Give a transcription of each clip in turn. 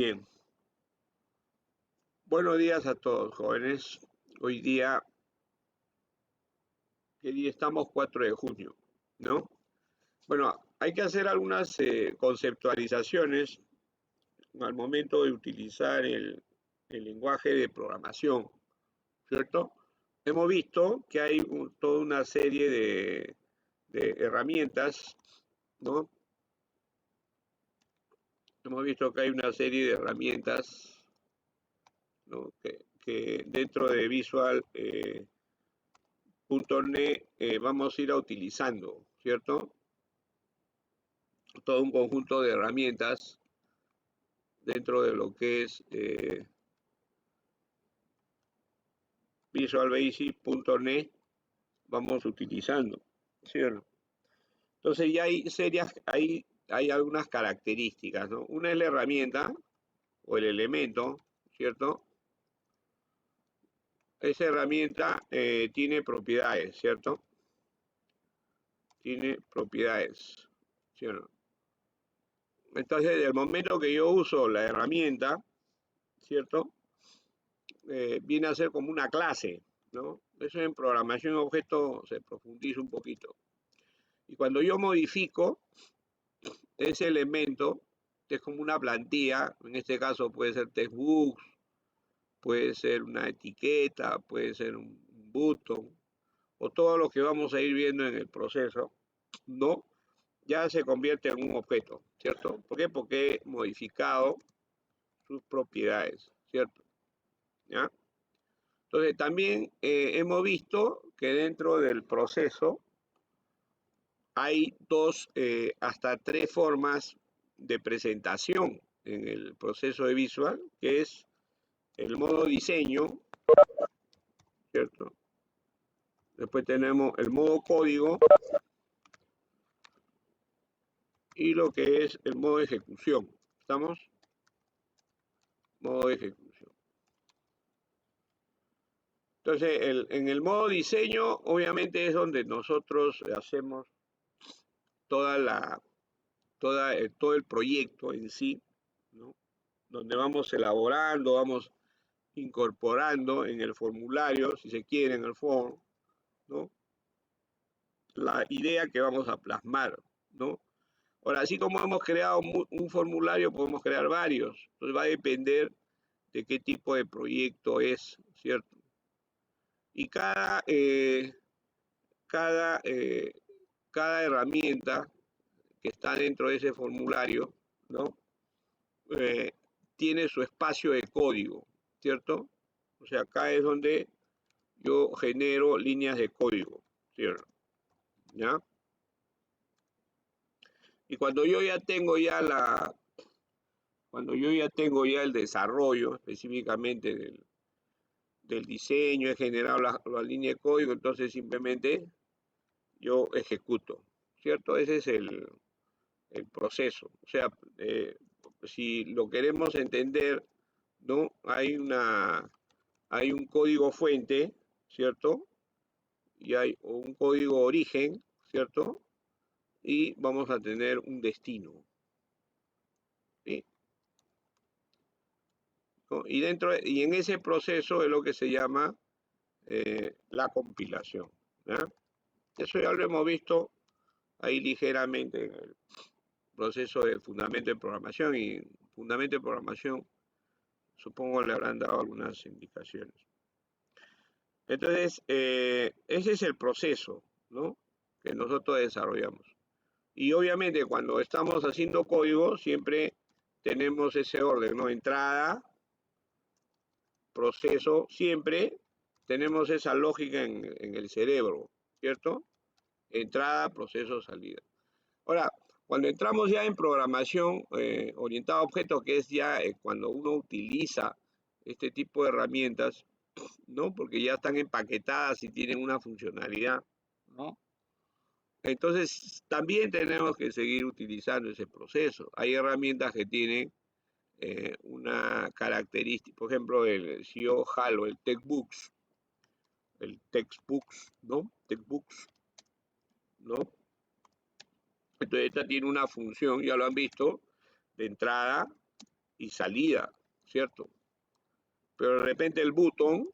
Bien, buenos días a todos, jóvenes. Hoy día, ¿qué día estamos? 4 de junio, ¿no? Bueno, hay que hacer algunas conceptualizaciones al momento de utilizar el lenguaje de programación, ¿cierto? Hemos visto que hay toda una serie de herramientas, ¿no? Hemos visto que hay una serie de herramientas, ¿no? que dentro de Visual .NET vamos a ir a utilizando, ¿cierto? Todo un conjunto de herramientas dentro de lo que es Visual Basic.NET vamos utilizando, ¿cierto? Entonces ya hay algunas características, ¿no? Una es la herramienta o el elemento, ¿cierto? Esa herramienta tiene propiedades, ¿cierto? Tiene propiedades, ¿cierto? Entonces, desde el momento que yo uso la herramienta, ¿cierto? Viene a ser como una clase, ¿no? Eso en programación objeto se profundiza un poquito. Y cuando yo modifico ese elemento, que es como una plantilla, en este caso puede ser textbooks, puede ser una etiqueta, puede ser un button, o todo lo que vamos a ir viendo en el proceso, ¿no? Ya se convierte en un objeto, ¿cierto? ¿Por qué? Porque he modificado sus propiedades, ¿cierto? ¿Ya? Entonces, también hemos visto que dentro del proceso hay hasta tres formas de presentación en el proceso de Visual, que es el modo diseño, ¿cierto? Después tenemos el modo código y lo que es el modo de ejecución. ¿Estamos? Modo de ejecución. Entonces, en el modo diseño, obviamente es donde nosotros hacemos todo el proyecto en sí, ¿no? Donde vamos elaborando, vamos incorporando en el formulario, si se quiere, en el form, ¿no? La idea que vamos a plasmar, ¿no? Ahora, así como hemos creado un formulario, podemos crear varios. Entonces va a depender de qué tipo de proyecto es, ¿cierto? Y cada, eh, cada herramienta que está dentro de ese formulario, ¿no? Eh, tiene su espacio de código, ¿cierto? O sea, acá es donde yo genero líneas de código, ¿cierto? ¿Ya? Y cuando yo ya tengo ya el desarrollo específicamente del diseño, he generado la línea de código, entonces simplemente yo ejecuto, ¿cierto? Ese es el proceso. O sea, si lo queremos entender, ¿no? Hay un código fuente, ¿cierto? Y hay un código origen, ¿cierto? Y vamos a tener un destino, ¿sí? ¿No? Y en ese proceso es lo que se llama la compilación, ¿ya? Eso ya lo hemos visto ahí ligeramente en el proceso de fundamento de programación, y fundamento de programación supongo le habrán dado algunas indicaciones. Entonces, ese es el proceso, ¿no? Que nosotros desarrollamos. Y obviamente cuando estamos haciendo código siempre tenemos ese orden, ¿no? Entrada, proceso, siempre tenemos esa lógica en el cerebro, ¿cierto? Entrada, proceso, salida. Ahora, cuando entramos ya en programación orientada a objetos, que es ya cuando uno utiliza este tipo de herramientas, ¿no? Porque ya están empaquetadas y tienen una funcionalidad, ¿no? Entonces, también tenemos que seguir utilizando ese proceso. Hay herramientas que tienen una característica, por ejemplo, si yo jalo el textbooks, ¿no? Textbooks, ¿no? Entonces, esta tiene una función, ya lo han visto, de entrada y salida, ¿cierto? Pero de repente el botón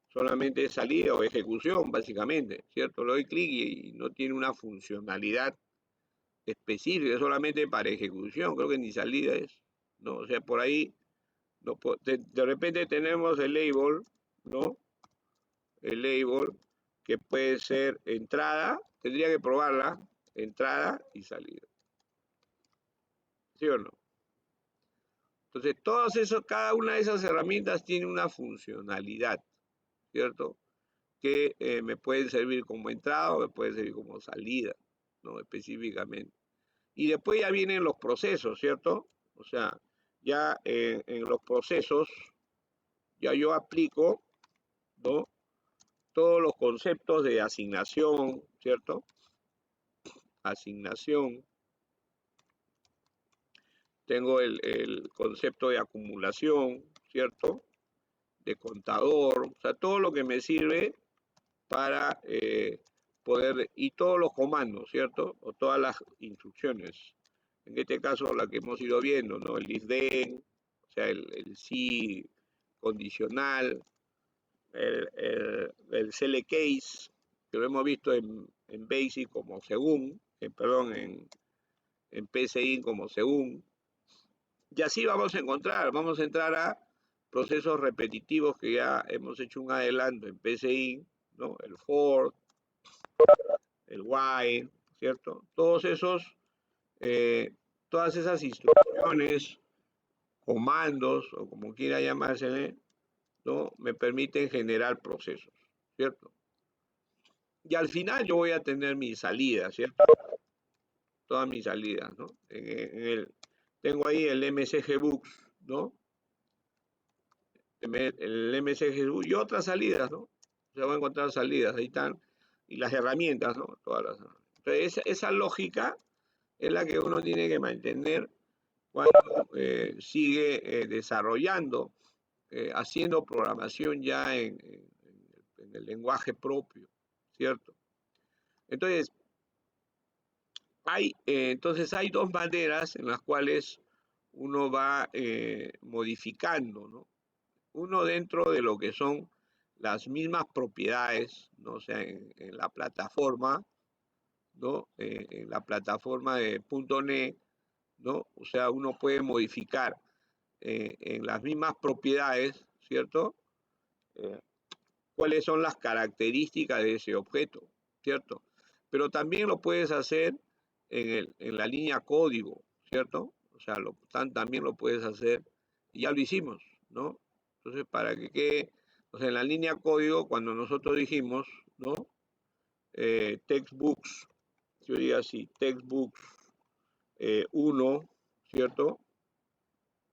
solamente es salida o ejecución, básicamente, ¿cierto? Le doy clic y no tiene una funcionalidad específica, es solamente para ejecución, creo que ni salida es, ¿no? O sea, por ahí, no, de repente tenemos el label, ¿no? El label que puede ser entrada, tendría que probarla, entrada y salida, ¿sí o no? Entonces, cada una de esas herramientas tiene una funcionalidad, ¿cierto? Que me pueden servir como entrada o me pueden servir como salida, ¿no? Específicamente. Y después ya vienen los procesos, ¿cierto? O sea, ya en los procesos, ya yo aplico, ¿no? Todos los conceptos de asignación, ¿cierto? Asignación. Tengo el concepto de acumulación, ¿cierto? De contador, o sea, todo lo que me sirve para poder, y todos los comandos, ¿cierto? O todas las instrucciones. En este caso, la que hemos ido viendo, ¿no? El isDen, o sea, el sí condicional, el select case, que lo hemos visto en Basic como según, perdón, en PCI como según. Y así vamos a entrar a procesos repetitivos que ya hemos hecho un adelanto en PCI, ¿no? El for, el while, ¿cierto? Todas esas instrucciones, comandos, o como quiera llamársele, ¿no? Me permiten generar procesos, ¿cierto? Y al final yo voy a tener mi salida, ¿cierto? Todas mis salidas, ¿no? Tengo ahí el MCG Books, ¿no? El MCG Books y otras salidas, ¿no? Se van a encontrar salidas, ahí están, y las herramientas, ¿no? Entonces, esa lógica es la que uno tiene que mantener cuando sigue desarrollando, haciendo programación ya en el lenguaje propio, ¿cierto? Entonces, hay dos maneras en las cuales uno va modificando, ¿no? Uno dentro de lo que son las mismas propiedades, ¿no? O sea, en la plataforma, ¿no? En la plataforma de .NET, ¿no? O sea, uno puede modificar en las mismas propiedades, ¿cierto? Eh, ¿Cuáles son las características de ese objeto, ¿cierto? Pero también lo puedes hacer en la línea código, ¿cierto? O sea, también lo puedes hacer, y ya lo hicimos, ¿no? Entonces, para que quede, o sea, en la línea código, cuando nosotros dijimos, ¿no? Textbooks, yo diría así, textbooks 1, ¿cierto?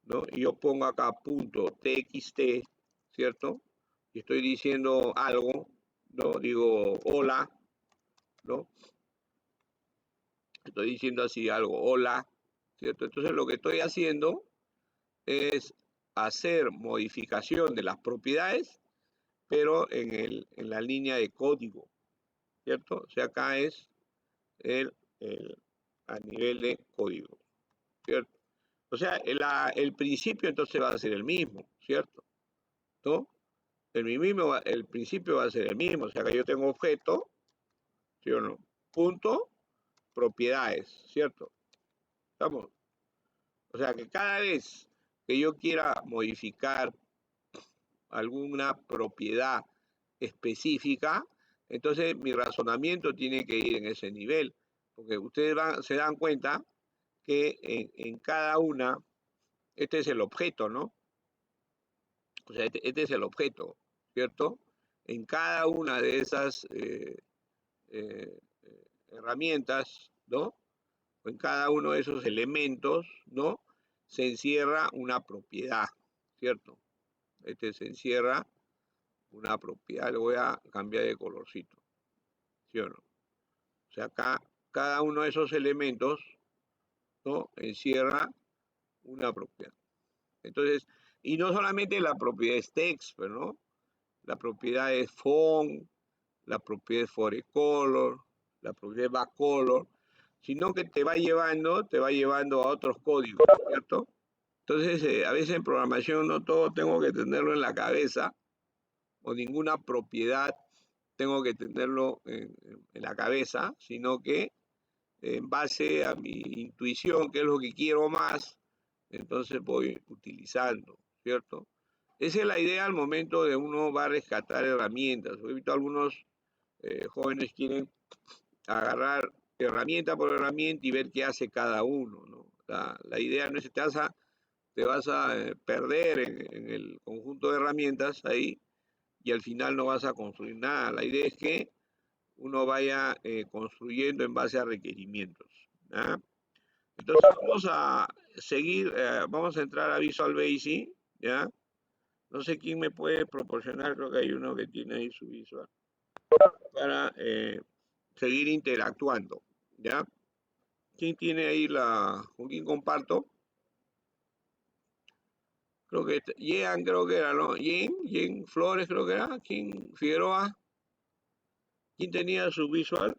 ¿No? Y yo pongo acá punto txt, ¿cierto? Y estoy diciendo algo, ¿no? Digo hola, ¿no? Estoy diciendo así algo, hola, ¿cierto? Entonces lo que estoy haciendo es hacer modificación de las propiedades, pero en la línea de código, ¿cierto? O sea, acá es el, a nivel de código, ¿cierto? O sea, el principio entonces va a ser el mismo, ¿cierto? ¿No? El principio va a ser el mismo, o sea que yo tengo objeto, ¿sí o no? Punto, propiedades, ¿cierto? ¿Estamos? O sea que cada vez que yo quiera modificar alguna propiedad específica, entonces mi razonamiento tiene que ir en ese nivel, porque ustedes se dan cuenta que en cada una, este es el objeto, ¿no? O sea, este es el objeto, ¿cierto? En cada una de esas eh, herramientas, ¿no? O en cada uno de esos elementos, ¿no? Se encierra una propiedad, ¿cierto? Se encierra una propiedad, le voy a cambiar de colorcito, ¿sí o no? O sea, acá cada uno de esos elementos, ¿no? Encierra una propiedad. Entonces, y no solamente la propiedad es text, ¿no? La propiedad es font, la propiedad es forecolor, la propiedad es backcolor. sino que te va llevando a otros códigos, ¿cierto? Entonces, a veces en programación no todo tengo que tenerlo en la cabeza, o ninguna propiedad tengo que tenerlo en la cabeza, sino que en base a mi intuición, qué es lo que quiero más, entonces voy utilizando, ¿cierto? Esa es la idea al momento de uno va a rescatar herramientas. He visto algunos jóvenes quieren agarrar herramienta por herramienta y ver qué hace cada uno, ¿no? La idea no es que te vas a perder en el conjunto de herramientas ahí y al final no vas a construir nada. La idea es que uno vaya construyendo en base a requerimientos. ¿Ah? Entonces vamos a seguir, vamos a entrar a Visual Basic, ¿ya? No sé quién me puede proporcionar, creo que hay uno que tiene ahí su visual, para seguir interactuando, ¿ya? ¿Quién tiene ahí con quién comparto? Creo que Jean creo que era, ¿no? Jean Flores creo que era, ¿quién? Figueroa, ¿quién tenía su visual?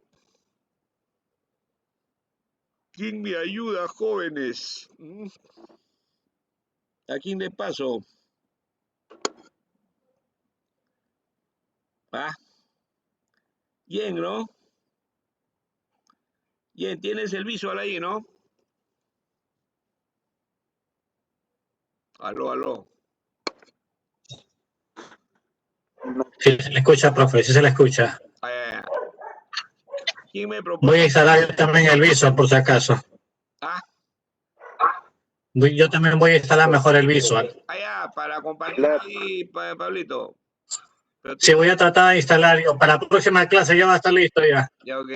¿Quién me ayuda, jóvenes? ¿A quién le paso? Ah, bien, ¿no? Bien, tienes el visual ahí, ¿no? Aló, aló. Sí, se le escucha, profe, sí se le escucha. Eh, ¿Quién me Voy a proporciona? instalar yo también el Visual por si acaso. Ah, Yo también voy a instalar mejor el Visual. allá, para compartir ahí, Pablito. Pero Sí, voy a tratar de instalar yo. Para la próxima clase ya va a estar listo ya. ya, ok.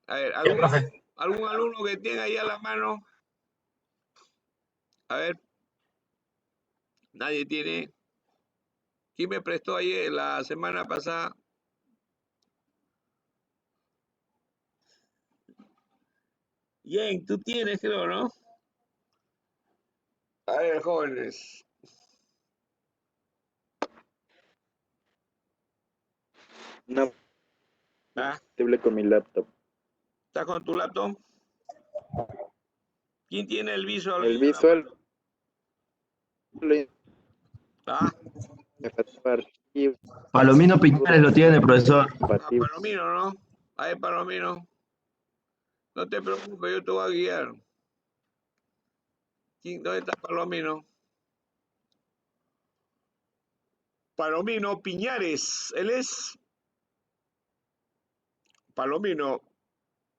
A ver, Ya, profe. ¿algún alumno que tenga ahí a la mano? A ver, nadie tiene. ¿Quién me prestó ayer, la semana pasada? Bien, tú tienes, creo, ¿no? A ver, jóvenes. No, ¿Ah? compatible con mi laptop. ¿Estás con tu laptop? ¿Quién tiene el visual ahí El a la visual mano? ¿Ah? me faltaba archivo Palomino Piñares lo tiene, profesor. Ah, compatible. Palomino, ¿no? A ver, Palomino. No te preocupes, yo te voy a guiar. ¿Dónde está Palomino? Palomino Piñares. Él es Palomino.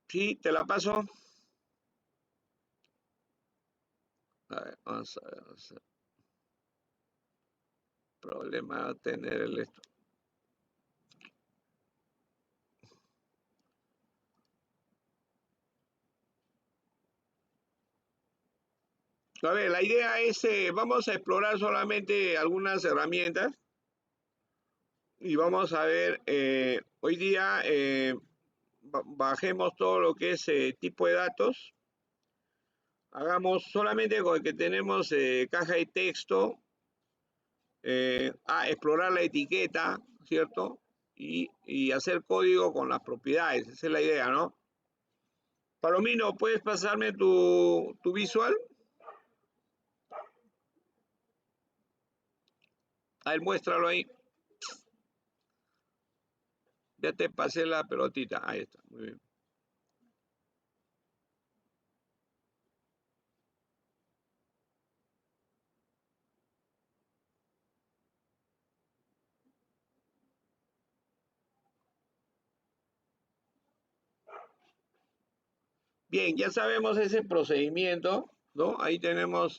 Sí, te la paso. A ver, vamos a ver. Problema tener el esto. A ver, la idea es, vamos a explorar solamente algunas herramientas y vamos a ver, hoy día bajemos todo lo que es tipo de datos. Hagamos solamente con el que tenemos caja de texto, explorar la etiqueta, ¿cierto? Y hacer código con las propiedades, esa es la idea, ¿no? Palomino, ¿puedes pasarme tu visual? A ver, muéstralo ahí. Ya te pasé la pelotita. Ahí está, muy bien. Bien, ya sabemos ese procedimiento, ¿no? Ahí tenemos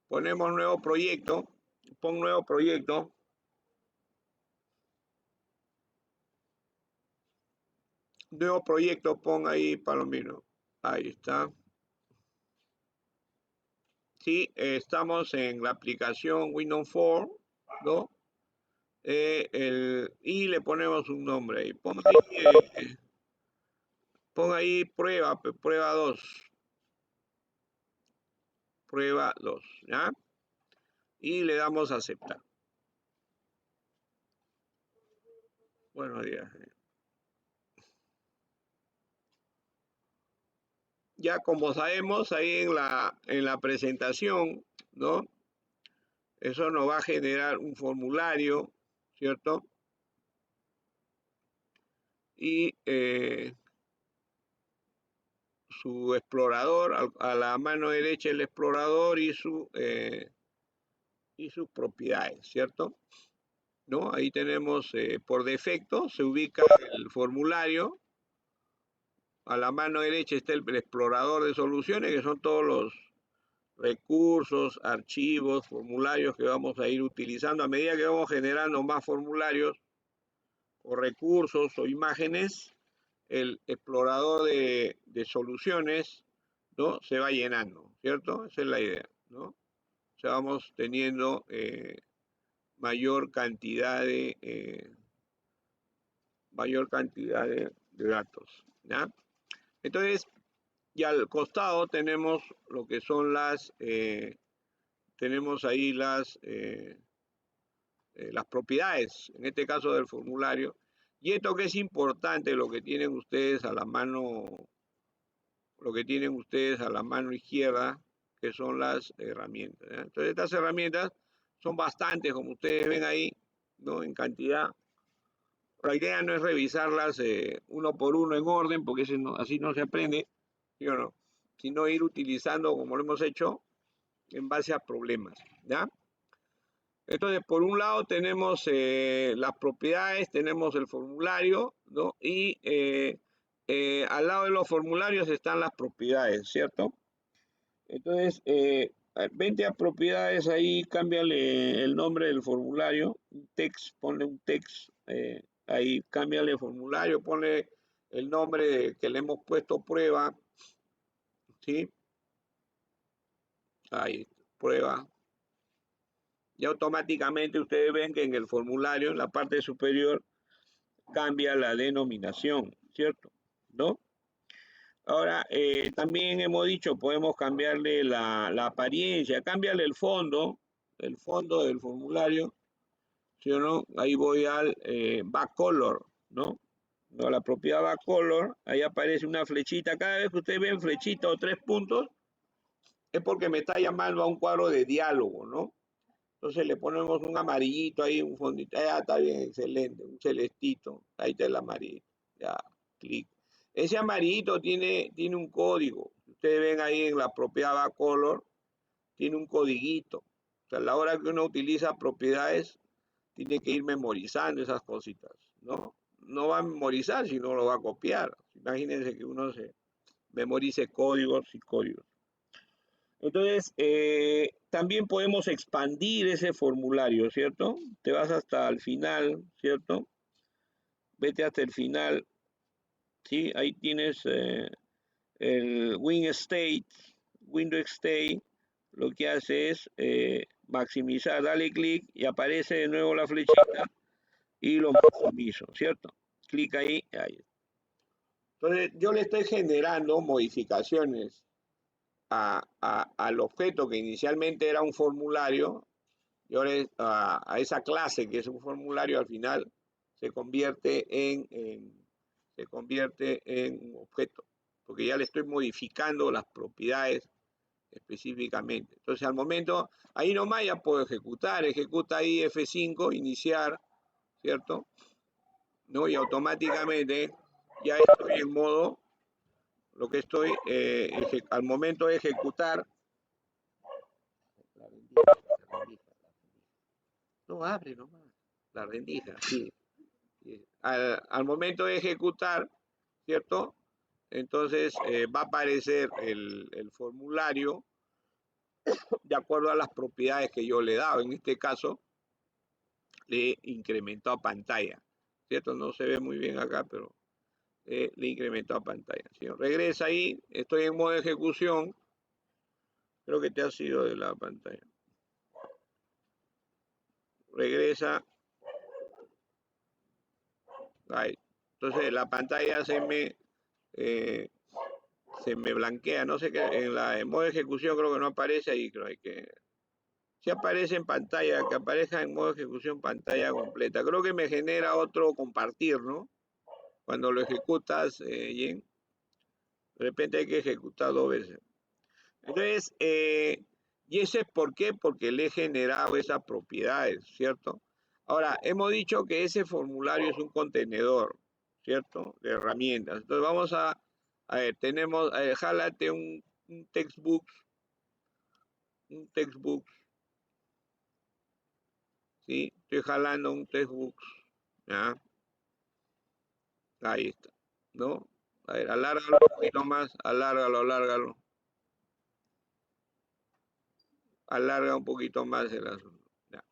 ponemos nuevo proyecto, pon nuevo proyecto. Nuevo proyecto, pon ahí Palomino. Ahí está. Sí, estamos en la aplicación Windows 4, ¿no? Y le ponemos un nombre ahí. Pon ahí prueba, prueba 2. Prueba 2, ¿ya? Y le damos a aceptar. Buenos días. ya como sabemos ahí en la presentación, ¿no? Eso nos va a generar un formulario, ¿cierto? Y su explorador, a la mano derecha el explorador y sus propiedades, ¿cierto? ¿No? Ahí tenemos por defecto, se ubica el formulario. A la mano derecha está el explorador de soluciones, que son todos los recursos, archivos, formularios que vamos a ir utilizando a medida que vamos generando más formularios o recursos o imágenes. El explorador de soluciones, ¿no? Se va llenando, ¿cierto? Esa es la idea, ¿no? O sea, vamos teniendo mayor cantidad de datos, ¿ya? Entonces, y al costado tenemos lo que son tenemos ahí las propiedades, en este caso del formulario. Y esto que es importante, lo que tienen ustedes a la mano, izquierda, que son las herramientas, ¿ya? Entonces, estas herramientas son bastantes, como ustedes ven ahí, ¿no? En cantidad. La idea no es revisarlas uno por uno en orden, porque así no se aprende, ¿sí o no? Sino ir utilizando, como lo hemos hecho, en base a problemas, ¿ya? Entonces, por un lado tenemos las propiedades, tenemos el formulario, ¿no? Y al lado de los formularios están las propiedades, ¿cierto? Entonces, vente a propiedades ahí, cámbiale el nombre del formulario, un text, ponle un text, ahí cámbiale el formulario, ponle el nombre que le hemos puesto prueba, ¿sí? Ahí, prueba. Y automáticamente ustedes ven que en el formulario, en la parte superior, cambia la denominación, ¿cierto? ¿No? Ahora, también hemos dicho, podemos cambiarle la apariencia, cámbiale el fondo del formulario, ¿sí o no? Ahí voy al backcolor, ¿no? No, la propiedad backcolor, ahí aparece una flechita. Cada vez que ustedes ven flechita o 3 puntos, es porque me está llamando a un cuadro de diálogo, ¿no? Entonces le ponemos un amarillito ahí, un fondito. Ya está bien, excelente, un celestito. Ahí está el amarillo. Ya, clic. Ese amarillito tiene un código. Ustedes ven ahí en la propiedad backcolor, tiene un codiguito. O sea, a la hora que uno utiliza propiedades, tiene que ir memorizando esas cositas, ¿no? No va a memorizar, sino lo va a copiar. Imagínense que uno se memorice códigos y códigos. Entonces, también podemos expandir ese formulario, ¿cierto? Te vas hasta el final, ¿cierto? Vete hasta el final, ¿sí? Ahí tienes el window state, lo que hace es maximizar, dale clic y aparece de nuevo la flechita y lo maximizo, ¿cierto? Clic ahí, ahí. Entonces, yo le estoy generando modificaciones al objeto que inicialmente era un formulario, y ahora a esa clase que es un formulario, al final se convierte en un objeto, porque ya le estoy modificando las propiedades específicamente. Entonces, al momento, ahí nomás ya puedo ejecuta ahí F5, iniciar, ¿cierto? ¿No? Y automáticamente ya estoy en modo, lo que estoy, al momento de ejecutar, la rendija. No abre nomás, la rendija, sí. Al momento de ejecutar, ¿cierto? Entonces va a aparecer el formulario de acuerdo a las propiedades que yo le he dado. En este caso, le incrementó a pantalla, ¿cierto? No se ve muy bien acá, pero le incrementó a pantalla, ¿sí? Regresa ahí, estoy en modo de ejecución. Creo que te ha sido de la pantalla. Regresa. Ahí. Entonces la pantalla se me blanquea, no sé qué, en modo de ejecución creo que no aparece ahí, creo que sí aparece en pantalla, que aparezca en modo de ejecución pantalla completa. Creo que me genera otro compartir, ¿no? Cuando lo ejecutas, Jen, De repente hay que ejecutar 2 veces. Entonces, ¿y eso es por qué? Porque le he generado esas propiedades, ¿cierto? Ahora, hemos dicho que ese formulario es un contenedor, ¿cierto? De herramientas. Entonces vamos a ver, tenemos, jálate un textbook, ¿sí? Estoy jalando un textbook, ¿ya? Ahí está, ¿no? A ver, alárgalo un poquito más, alárgalo. Alarga un poquito más el asunto. Ya.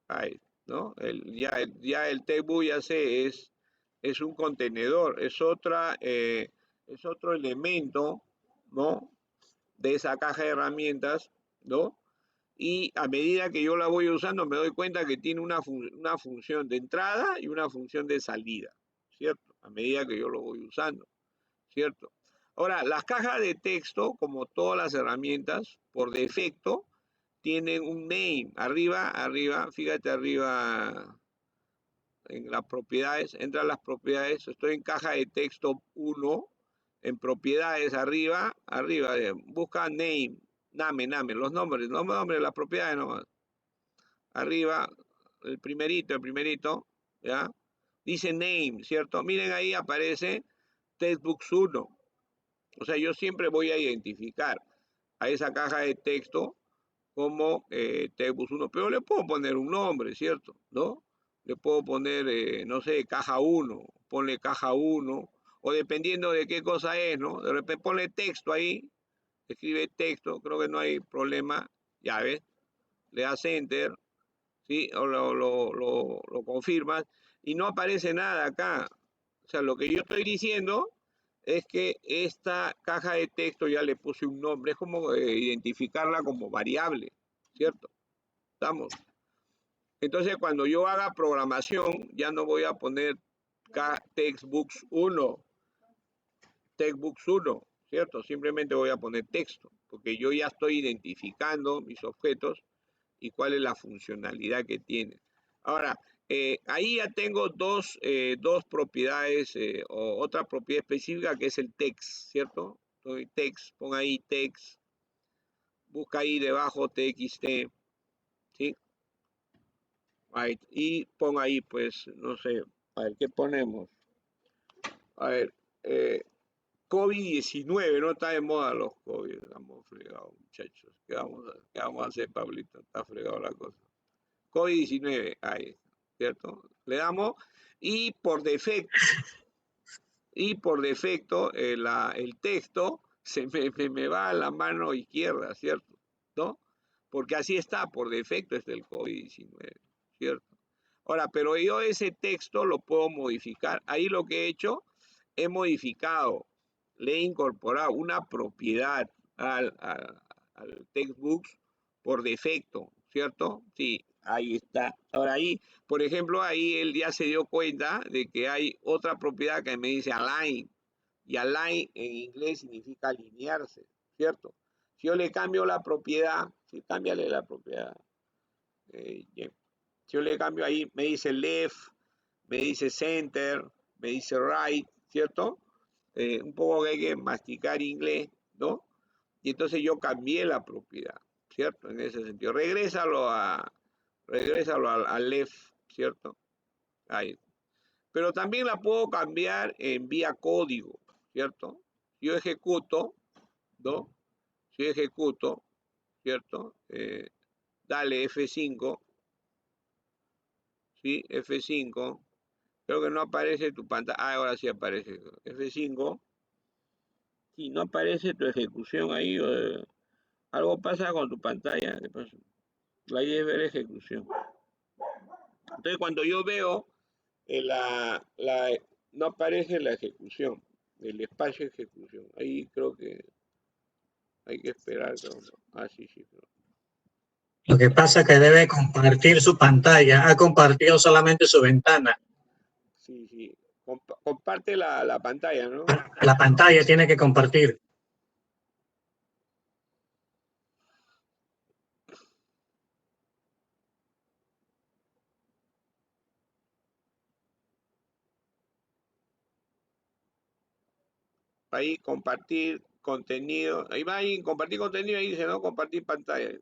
Ahí, ¿no? Ya el textbook ya sé, es un contenedor, es otro elemento, ¿no? De esa caja de herramientas, ¿no? Y a medida que yo la voy usando me doy cuenta que tiene una función de entrada y una función de salida, ¿cierto? A medida que yo lo voy usando, ¿cierto? Ahora, las cajas de texto, como todas las herramientas, por defecto, tienen un name. Arriba, fíjate arriba en las propiedades, entra a las propiedades, estoy en caja de texto 1, en propiedades arriba, busca name, los nombres, las propiedades nomás. Arriba, el primerito, ¿ya? Dice name, ¿cierto? Miren ahí aparece textbooks 1. O sea, yo siempre voy a identificar a esa caja de texto como textbooks 1, pero le puedo poner un nombre, ¿cierto? ¿No? Le puedo poner, no sé, caja 1, ponle caja 1, o dependiendo de qué cosa es, ¿no? De repente ponle texto ahí, escribe texto, creo que no hay problema, ya ves, le das enter, ¿sí? O lo confirmas y no aparece nada acá. O sea, lo que yo estoy diciendo es que esta caja de texto ya le puse un nombre, es como identificarla como variable, ¿cierto? ¿Estamos? Entonces, cuando yo haga programación, ya no voy a poner textbooks 1, ¿cierto? Simplemente voy a poner texto, porque yo ya estoy identificando mis objetos y cuál es la funcionalidad que tienen. Ahora, ahí ya tengo dos propiedades o otra propiedad específica que es el text, ¿cierto? Entonces, text, pon ahí text, busca ahí debajo txt, ¿sí? Ahí, y pon ahí, pues, no sé, a ver, ¿qué ponemos? A ver, COVID-19, no está de moda los COVID, estamos fregados, muchachos. ¿Qué vamos a hacer, Pablito? Está fregado la cosa. COVID-19, ahí, ¿cierto? Le damos y por defecto, el texto me va a la mano izquierda, ¿cierto? ¿No? Porque así está, por defecto es el COVID-19, ¿cierto? Ahora, pero yo ese texto lo puedo modificar. Ahí lo que he hecho, he modificado, le he incorporado una propiedad al textbooks por defecto, ¿cierto? Sí, ahí está. Ahora ahí, por ejemplo, ahí él ya se dio cuenta de que hay otra propiedad que me dice align. Y align en inglés significa alinearse, ¿cierto? Si yo le cambio la propiedad, sí, cámbiale la propiedad. Si yo le cambio ahí, me dice left, me dice center, me dice right, ¿cierto? Un poco que hay que masticar inglés, ¿no? Y entonces yo cambié la propiedad, ¿cierto? En ese sentido. Regrésalo al left, ¿cierto? Ahí. Pero también la puedo cambiar en vía código, ¿cierto? Si yo ejecuto, ¿no? Si yo ejecuto, ¿cierto? Dale F5, ¿sí? F5. Creo que no aparece tu pantalla. Ah, ahora sí aparece. F5. Sí, no aparece tu ejecución ahí. Algo pasa con tu pantalla. ¿Qué pasa? La idea es ver ejecución. Entonces, cuando yo veo no aparece la ejecución, el espacio de ejecución. Ahí creo que hay que esperar. Creo, ¿no? Ah, sí, creo. Lo que pasa es que debe compartir su pantalla. Ha compartido solamente su ventana. Sí. Comparte la pantalla, ¿no? La pantalla tiene que compartir. Ahí compartir contenido. Ahí va ahí, compartir contenido, ahí dice, ¿no? Compartir pantalla.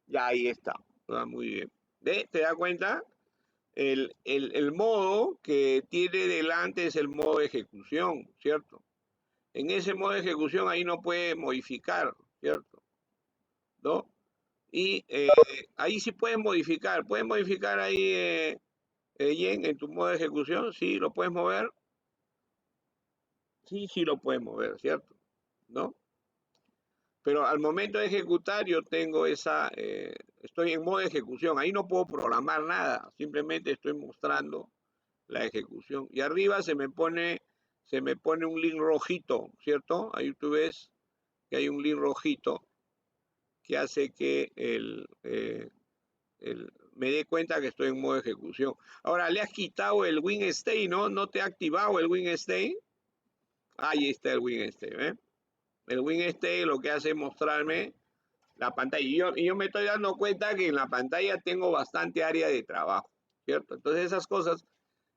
Ya ahí está. Ah, muy bien. ¿Ve? ¿Te das cuenta? El modo que tiene delante es el modo de ejecución, ¿cierto? En ese modo de ejecución ahí no puede modificar, ¿cierto? ¿No? Y ahí sí puedes modificar. ¿Puedes modificar ahí, Jen, en tu modo de ejecución? Sí, lo puedes mover. Sí, sí lo puedes mover, ¿cierto? ¿No? Pero al momento de ejecutar yo tengo estoy en modo de ejecución. Ahí no puedo programar nada. Simplemente estoy mostrando la ejecución. Y arriba se me pone un link rojito, ¿cierto? Ahí tú ves que hay un link rojito que hace que me dé cuenta que estoy en modo de ejecución. Ahora, le has quitado el win state, ¿no? ¿No te ha activado el win state? Ahí está el win state, ¿eh? El win state lo que hace es mostrarme la pantalla. Y yo me estoy dando cuenta que en la pantalla tengo bastante área de trabajo, ¿cierto? Entonces esas cosas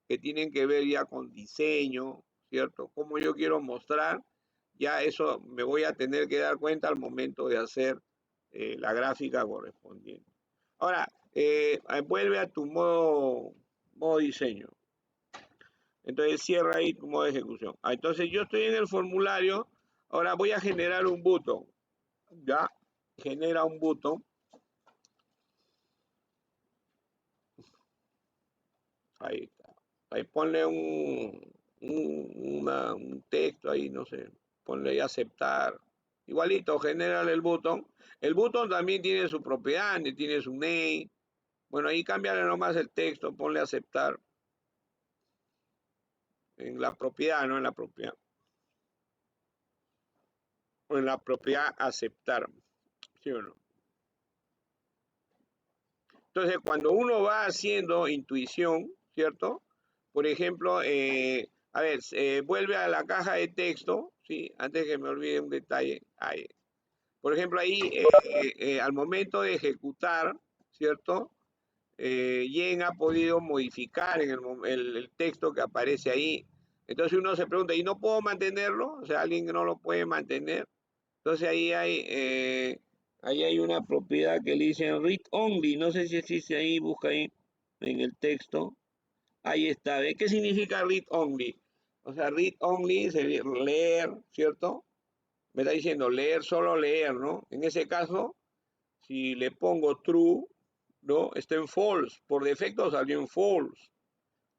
que tienen que ver ya con diseño, ¿cierto? Como yo quiero mostrar, ya eso me voy a tener que dar cuenta al momento de hacer la gráfica correspondiente. Ahora, vuelve a tu modo diseño. Entonces cierra ahí tu modo de ejecución. Entonces yo estoy en el formulario, ahora voy a generar un botón. Ya, genera un botón. Ahí está. Ahí ponle un texto ahí, no sé. Ponle ahí aceptar. Igualito, genérale el botón. El botón también tiene su propiedad, tiene su name. Bueno, ahí cámbiale nomás el texto, ponle aceptar. En la propiedad, no en la propiedad. O en la propiedad aceptar. ¿Sí o no? Entonces, cuando uno va haciendo intuición, ¿cierto? Por ejemplo, a ver, vuelve a la caja de texto, ¿sí? Antes que me olvide un detalle. Ahí. Por ejemplo, ahí, al momento de ejecutar, ¿cierto? Jen ha podido modificar en el texto que aparece ahí. Entonces uno se pregunta, ¿y no puedo mantenerlo? O sea, alguien que no lo puede mantener. Entonces ahí hay una propiedad que le dicen read only. No sé si existe ahí, busca ahí en el texto. Ahí está. ¿Ve? ¿Qué significa read only? O sea, read only es leer, ¿cierto? Me está diciendo leer, solo leer, ¿no? En ese caso, si le pongo true, ¿no? Está en false. Por defecto salió en false.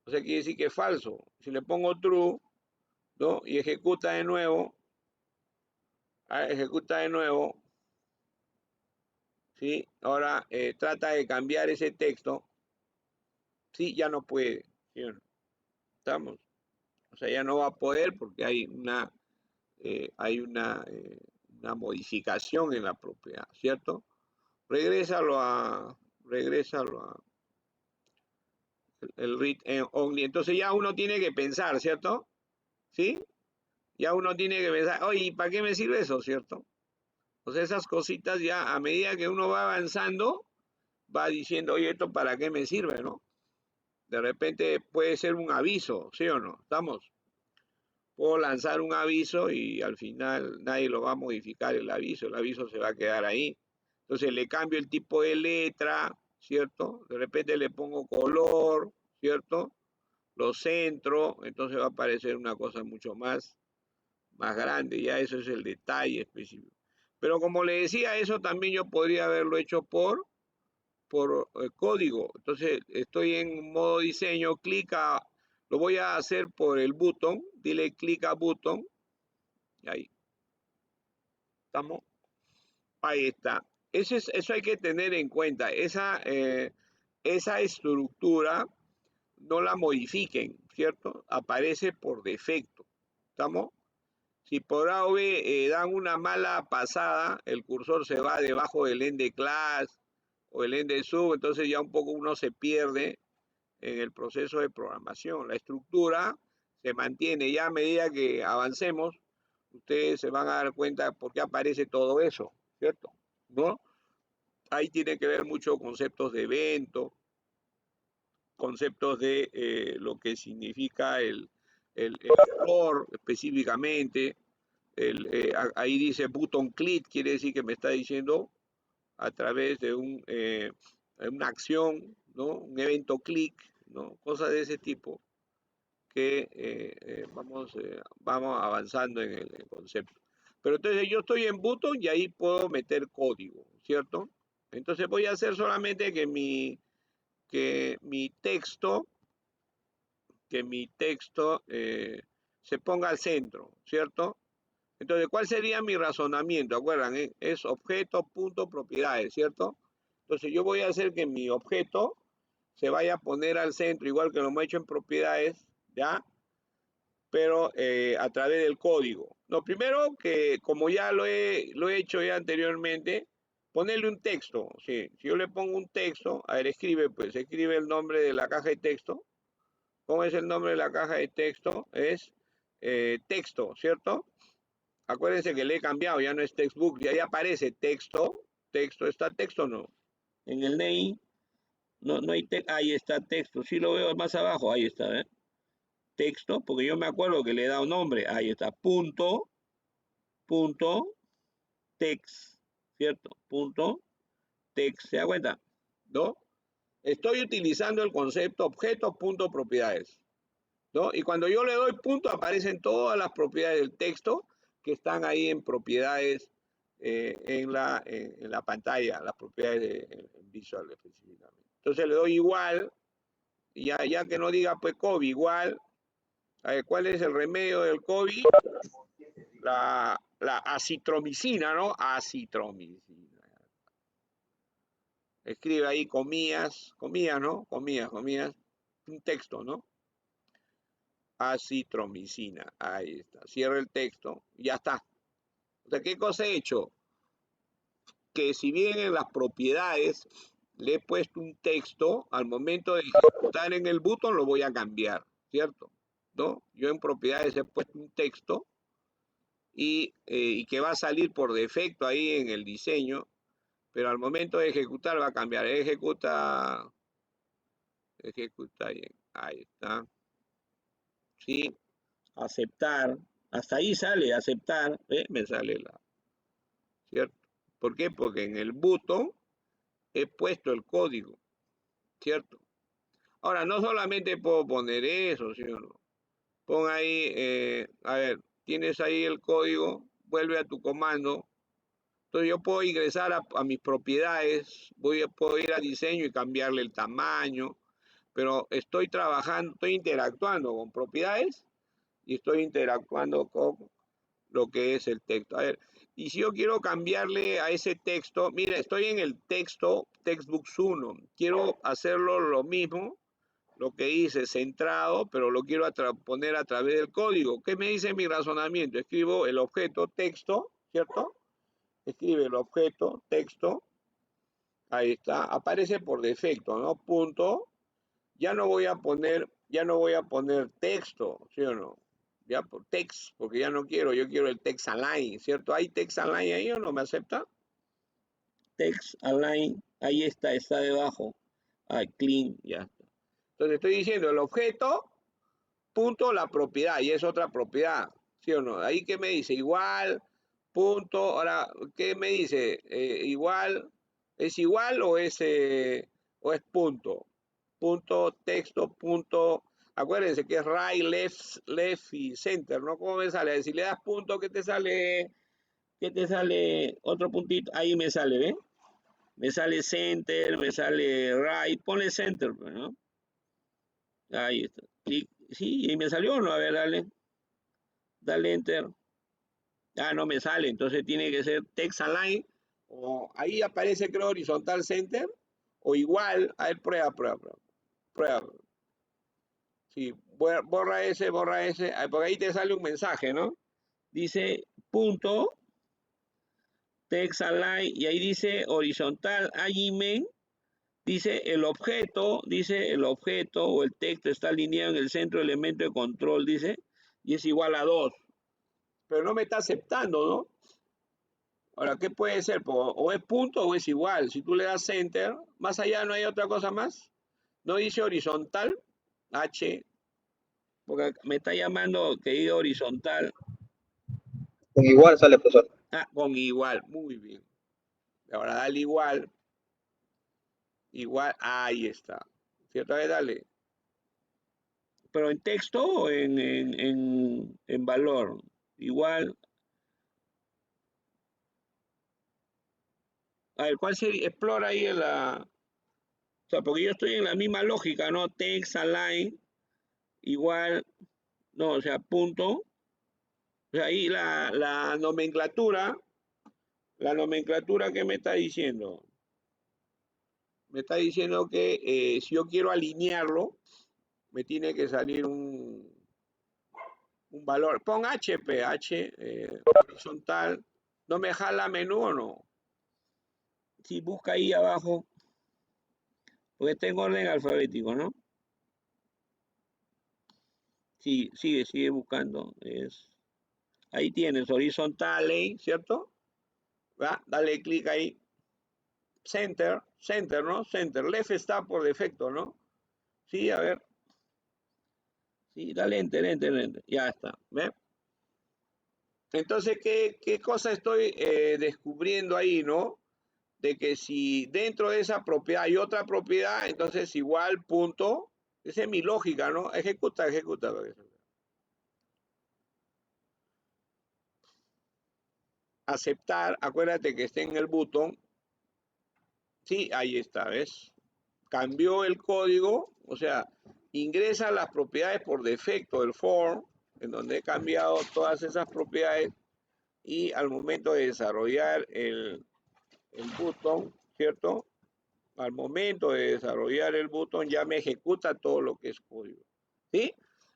O sea, quiere decir que es falso. Si le pongo true, ¿no? Y ejecuta de nuevo, ¿sí? Ahora trata de cambiar ese texto, sí, ya no puede, ¿sí o no? ¿Estamos? O sea, ya no va a poder porque hay una modificación en la propiedad, ¿cierto? Regrésalo a el read only. Entonces ya uno tiene que pensar, ¿cierto? ¿Sí? Ya uno tiene que pensar, oye, ¿para qué me sirve eso, cierto? O sea, esas cositas ya a medida que uno va avanzando, va diciendo, oye, ¿esto para qué me sirve, no? De repente puede ser un aviso, ¿sí o no? ¿Estamos? Puedo lanzar un aviso y al final nadie lo va a modificar el aviso se va a quedar ahí. Entonces le cambio el tipo de letra, ¿cierto? De repente le pongo color, ¿cierto? Lo centro, entonces va a aparecer una cosa mucho más grande, ya eso es el detalle específico. Pero como le decía, eso también yo podría haberlo hecho por código. Entonces estoy en modo diseño, lo voy a hacer por el botón, dile clic a botón, y ahí estamos, ahí está. Eso hay que tener en cuenta, esa estructura no la modifiquen, ¿cierto? Aparece por defecto, ¿estamos? Si por A o B dan una mala pasada, el cursor se va debajo del end de class o el end de sub, entonces ya un poco uno se pierde en el proceso de programación. La estructura se mantiene ya a medida que avancemos, ustedes se van a dar cuenta por qué aparece todo eso, ¿cierto? ¿No? Ahí tiene que ver mucho conceptos de evento. conceptos de lo que significa el error específicamente. Ahí dice button click, quiere decir que me está diciendo a través de una acción, ¿no? Un evento click, ¿no? Cosas de ese tipo que vamos avanzando en el concepto. Pero entonces yo estoy en button y ahí puedo meter código, ¿cierto? Entonces voy a hacer solamente que mi texto se ponga al centro, ¿cierto? Entonces, ¿cuál sería mi razonamiento? ¿Acuerdan? Es objeto, punto, propiedades, ¿cierto? Entonces, yo voy a hacer que mi objeto se vaya a poner al centro, igual que lo hemos hecho en propiedades, ¿ya? Pero a través del código. Lo primero que, como ya lo he hecho ya anteriormente, ponerle un texto. ¿Sí? Si yo le pongo un texto, a ver, escribe el nombre de la caja de texto. ¿Cómo es el nombre de la caja de texto? Es texto, ¿cierto? Acuérdense que le he cambiado, ya no es textbook, y ahí aparece texto, ¿está texto o no? En el NEI no hay texto, ahí está texto, sí lo veo más abajo, ahí está, ¿eh? Texto, porque yo me acuerdo que le he dado nombre, ahí está, punto, text, ¿cierto? Punto, text, ¿se da cuenta? ¿No? Estoy utilizando el concepto objeto, punto, propiedades, ¿no? Y cuando yo le doy punto, aparecen todas las propiedades del texto que están ahí en propiedades en la pantalla, las propiedades de Visual específicamente. Entonces le doy igual, y ya que no diga pues COVID, igual. A ver, ¿cuál es el remedio del COVID? La acitromicina, ¿no? Acitromicina. Escribe ahí comillas, ¿no? Comillas, un texto, ¿no? Acitromicina, ahí está. Cierra el texto, ya está. O sea, ¿qué cosa he hecho? Que si bien en las propiedades le he puesto un texto, al momento de ejecutar en el botón lo voy a cambiar, ¿cierto? ¿No? Yo en propiedades he puesto un texto y que va a salir por defecto ahí en el diseño, pero al momento de ejecutar va a cambiar. Ejecuta ahí está. Sí, aceptar. Hasta ahí sale aceptar, me sale ¿cierto? ¿Por qué? Porque en el botón he puesto el código, ¿cierto? Ahora, no solamente puedo poner eso, ¿sí o no? Pon ahí, a ver, tienes ahí el código, vuelve a tu comando. Entonces yo puedo ingresar a mis propiedades, puedo ir a diseño y cambiarle el tamaño, pero estoy interactuando con propiedades y estoy interactuando con lo que es el texto. A ver, y si yo quiero cambiarle a ese texto, mira, estoy en el textbooks 1, quiero hacerlo lo mismo, lo que hice centrado, pero lo quiero poner a través del código. ¿Qué me dice mi razonamiento? Escribo el objeto texto, ¿cierto? Escribe el objeto texto, ahí está, aparece por defecto, ¿no? Punto, ya no voy a poner texto, ¿sí o no? Ya por text, porque ya no quiero, yo quiero el text align, ¿cierto? ¿Hay text align ahí o no me acepta? Text align, ahí está debajo. Ay, clean, ya está. Entonces estoy diciendo el objeto, punto, la propiedad, y es otra propiedad, ¿sí o no? Ahí que me dice igual, punto, ahora, ¿qué me dice? Igual, ¿es igual o es punto? Punto, texto, punto, acuérdense que es right, left y center, ¿no? ¿Cómo me sale? Si le das punto, ¿qué te sale? Otro puntito, ahí me sale, ¿ven? Me sale center, me sale right, ponle center, ¿no? Ahí está. Sí, y me salió, ¿no? A ver, dale enter. Ah, no me sale, entonces tiene que ser text align, o ahí aparece, creo, horizontal center, o igual, a ver, prueba. Sí, borra ese, porque ahí te sale un mensaje, ¿no? Dice punto, text align, y ahí dice horizontal alignment, dice el objeto o el texto está alineado en el centro del elemento de control, dice, y es igual a 2. Pero no me está aceptando, ¿no? Ahora, ¿qué puede ser? O es punto o es igual. Si tú le das center, más allá no hay otra cosa más. No dice horizontal, H, porque me está llamando que diga horizontal. Con igual sale, profesor. Ah, con igual, muy bien. Ahora dale igual. Igual, ahí está. ¿Cierto? Ahí dale. Pero en texto o en valor. Igual. A ver, ¿cuál sería? Explora ahí la. O sea, porque yo estoy en la misma lógica, ¿no? Text, align, igual, no, o sea, punto. O sea, ahí la nomenclatura ¿qué me está diciendo? Me está diciendo que si yo quiero alinearlo, me tiene que salir un valor. Pon HP, horizontal. ¿No me jala menú o no? Si busca ahí abajo, porque está en orden alfabético, ¿no? Sí, sigue buscando. Ahí tienes horizontal, ¿cierto? ¿Va? Dale clic ahí. Center, ¿no? Center. Left está por defecto, ¿no? Sí, a ver. Sí, dale enter. Ya está. ¿Ve? Entonces, ¿qué cosa estoy descubriendo ahí, no? De que si dentro de esa propiedad hay otra propiedad, entonces igual punto. Esa es mi lógica, ¿no? Ejecuta. Aceptar, acuérdate que está en el botón. Sí, ahí está, ¿ves? Cambió el código, o sea, ingresa las propiedades por defecto del form, en donde he cambiado todas esas propiedades y al momento de desarrollar el botón, ¿cierto? Al momento de desarrollar el botón ya me ejecuta todo lo que es código, ¿sí?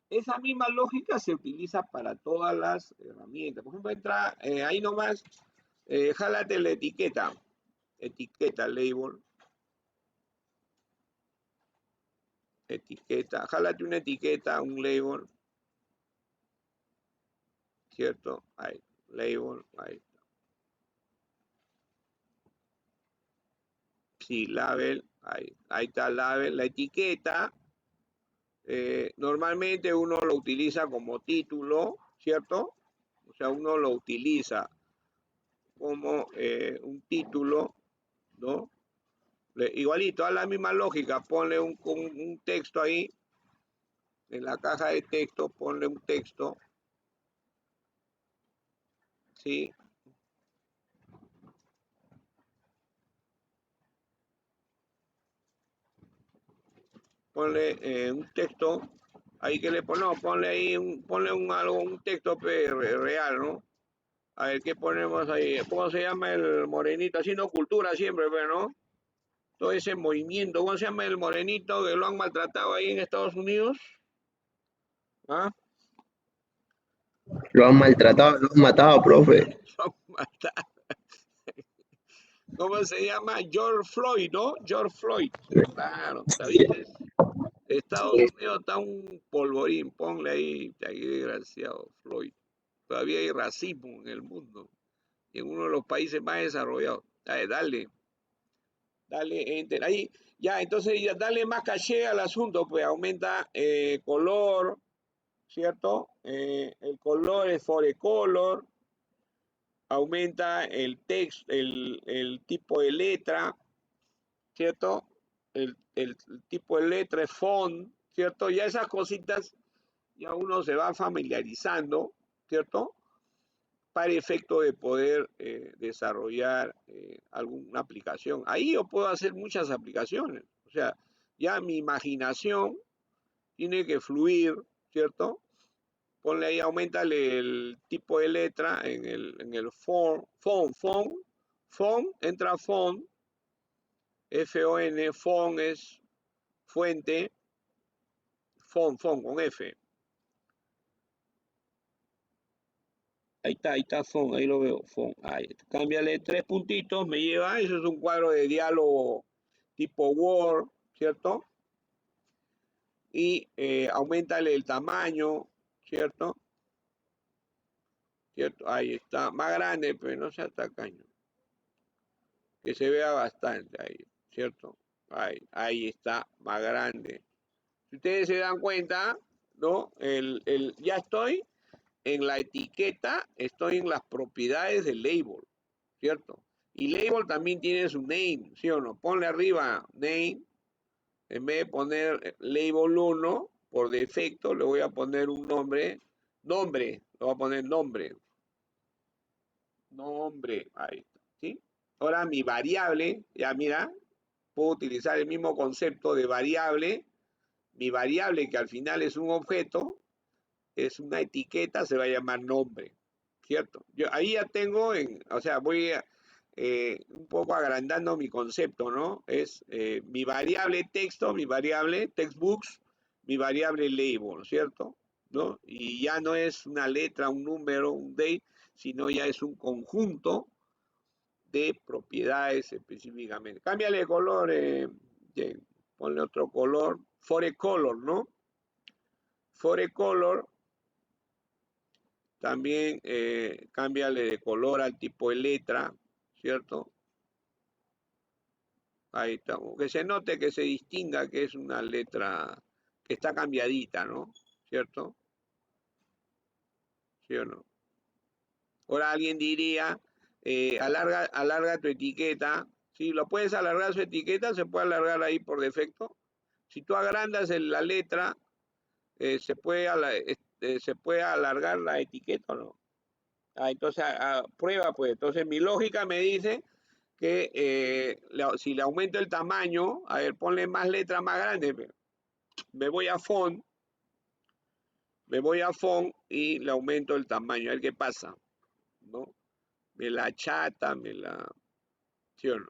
Esa misma lógica se utiliza para todas las herramientas. Por ejemplo, entra ahí nomás, jálate la etiqueta, label, jálate una etiqueta, un label, ¿cierto? Ahí, label, ahí. Sí, label, ahí está label. La etiqueta, normalmente uno lo utiliza como título, ¿cierto? O sea, uno lo utiliza como un título, ¿no? Igualito, a la misma lógica, ponle un texto ahí, en la caja de texto, ponle un texto, ¿sí? Ponle un texto, ahí que le ponemos, ponle ahí, un texto real, ¿no? A ver, ¿qué ponemos ahí? ¿Cómo se llama el morenito? Haciendo cultura siempre, pero ¿no? Todo ese movimiento, ¿cómo se llama el morenito que lo han maltratado ahí en Estados Unidos? ¿Ah? Lo han maltratado, lo han matado, profe. ¿Cómo se llama? George Floyd, ¿no? George Floyd. Claro, ¿viste? Estados Unidos está un polvorín, ponle ahí, desgraciado, Floyd. Todavía hay racismo en el mundo y en uno de los países más desarrollados. Dale, enter. Ahí, ya, entonces ya dale más caché al asunto, pues aumenta color, ¿cierto? El color es forecolor, aumenta el texto, el tipo de letra, ¿cierto? El tipo de letra es font, ¿cierto? Ya esas cositas ya uno se va familiarizando, ¿cierto? Para efecto de poder desarrollar alguna aplicación. Ahí yo puedo hacer muchas aplicaciones. O sea, ya mi imaginación tiene que fluir, ¿cierto? Ponle ahí, aumentale el tipo de letra en el font, entra font, F-O-N, font es fuente, font con F. Ahí está, font, ahí lo veo, font. Ahí, cámbiale 3 puntitos, me lleva, eso es un cuadro de diálogo tipo Word, ¿cierto? Y aumentale el tamaño, ¿cierto? ¿Cierto? Ahí está, más grande, pero no sea tacaño. Que se vea bastante ahí, ¿cierto? Ahí está, más grande. Si ustedes se dan cuenta, ¿no? Ya estoy en la etiqueta, estoy en las propiedades del label, ¿cierto? Y label también tiene su name, ¿sí o no? Ponle arriba name, en vez de poner label 1, por defecto le voy a poner un nombre, le voy a poner nombre, ahí está, ¿sí? Ahora mi variable, ya mira, puedo utilizar el mismo concepto de variable, mi variable que al final es un objeto, es una etiqueta, se va a llamar nombre, ¿cierto? Yo ahí ya tengo, o sea, voy un poco agrandando mi concepto, ¿no? Es mi variable texto, mi variable textbooks, mi variable label, ¿cierto? ¿No? Y ya no es una letra, un número, un date, sino ya es un conjunto de propiedades específicamente. Cámbiale de color, ponle otro color, forecolor color, ¿no? Forecolor color, también cámbiale de color al tipo de letra, ¿cierto? Ahí está, que se note, que se distinga que es una letra que está cambiadita, ¿no? ¿Cierto? ¿Sí o no? Ahora alguien diría, alarga tu etiqueta. Si lo puedes alargar su etiqueta, se puede alargar ahí por defecto. Si tú agrandas la letra, se puede alargar la etiqueta o no. Entonces, prueba pues. Entonces mi lógica me dice que si le aumento el tamaño, a ver, ponle más letras más grandes. Me voy a font y le aumento el tamaño, a ver qué pasa, ¿no? Me la chata, ¿sí o no?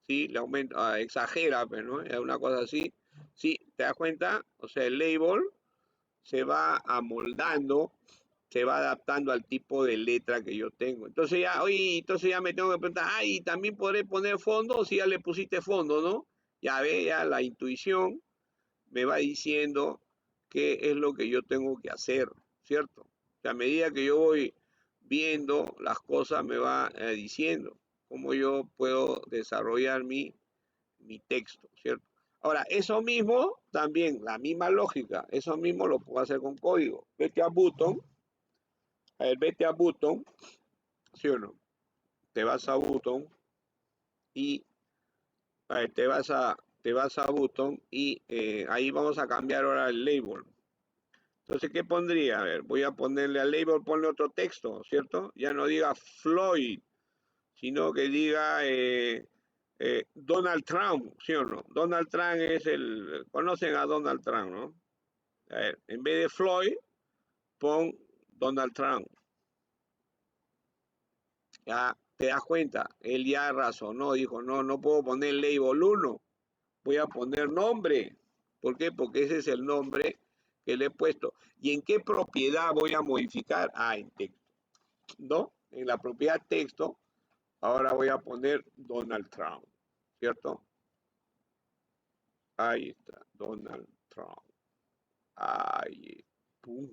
Sí, le aumento, exagera, pero ¿no? Es una cosa así. Sí, ¿te das cuenta? O sea, el label se va amoldando, se va adaptando al tipo de letra que yo tengo. Entonces ya me tengo que preguntar, también podré poner fondo, o si ya le pusiste fondo, ¿no? Ya ve, ya la intuición me va diciendo qué es lo que yo tengo que hacer, ¿cierto? O sea, a medida que yo voy viendo las cosas, me va diciendo cómo yo puedo desarrollar mi texto, ¿cierto? Ahora, eso mismo, también, la misma lógica, eso mismo lo puedo hacer con código. Vete a Button, ¿sí o no? Te vas a Button y te vas a Button y ahí vamos a cambiar ahora el label. Entonces, ¿qué pondría? A ver, voy a ponerle al label, ponle otro texto, ¿cierto? Ya no diga Floyd, sino que diga Donald Trump, ¿sí o no? Donald Trump conocen a Donald Trump, ¿no? A ver, en vez de Floyd, pon Donald Trump. Ya te das cuenta, él ya razonó, dijo, no puedo poner label 1, voy a poner nombre. ¿Por qué? Porque ese es el nombre que le he puesto. ¿Y en qué propiedad voy a modificar? En texto, ¿no? En la propiedad texto, ahora voy a poner Donald Trump, ¿cierto? Ahí está, Donald Trump. Ahí, pum.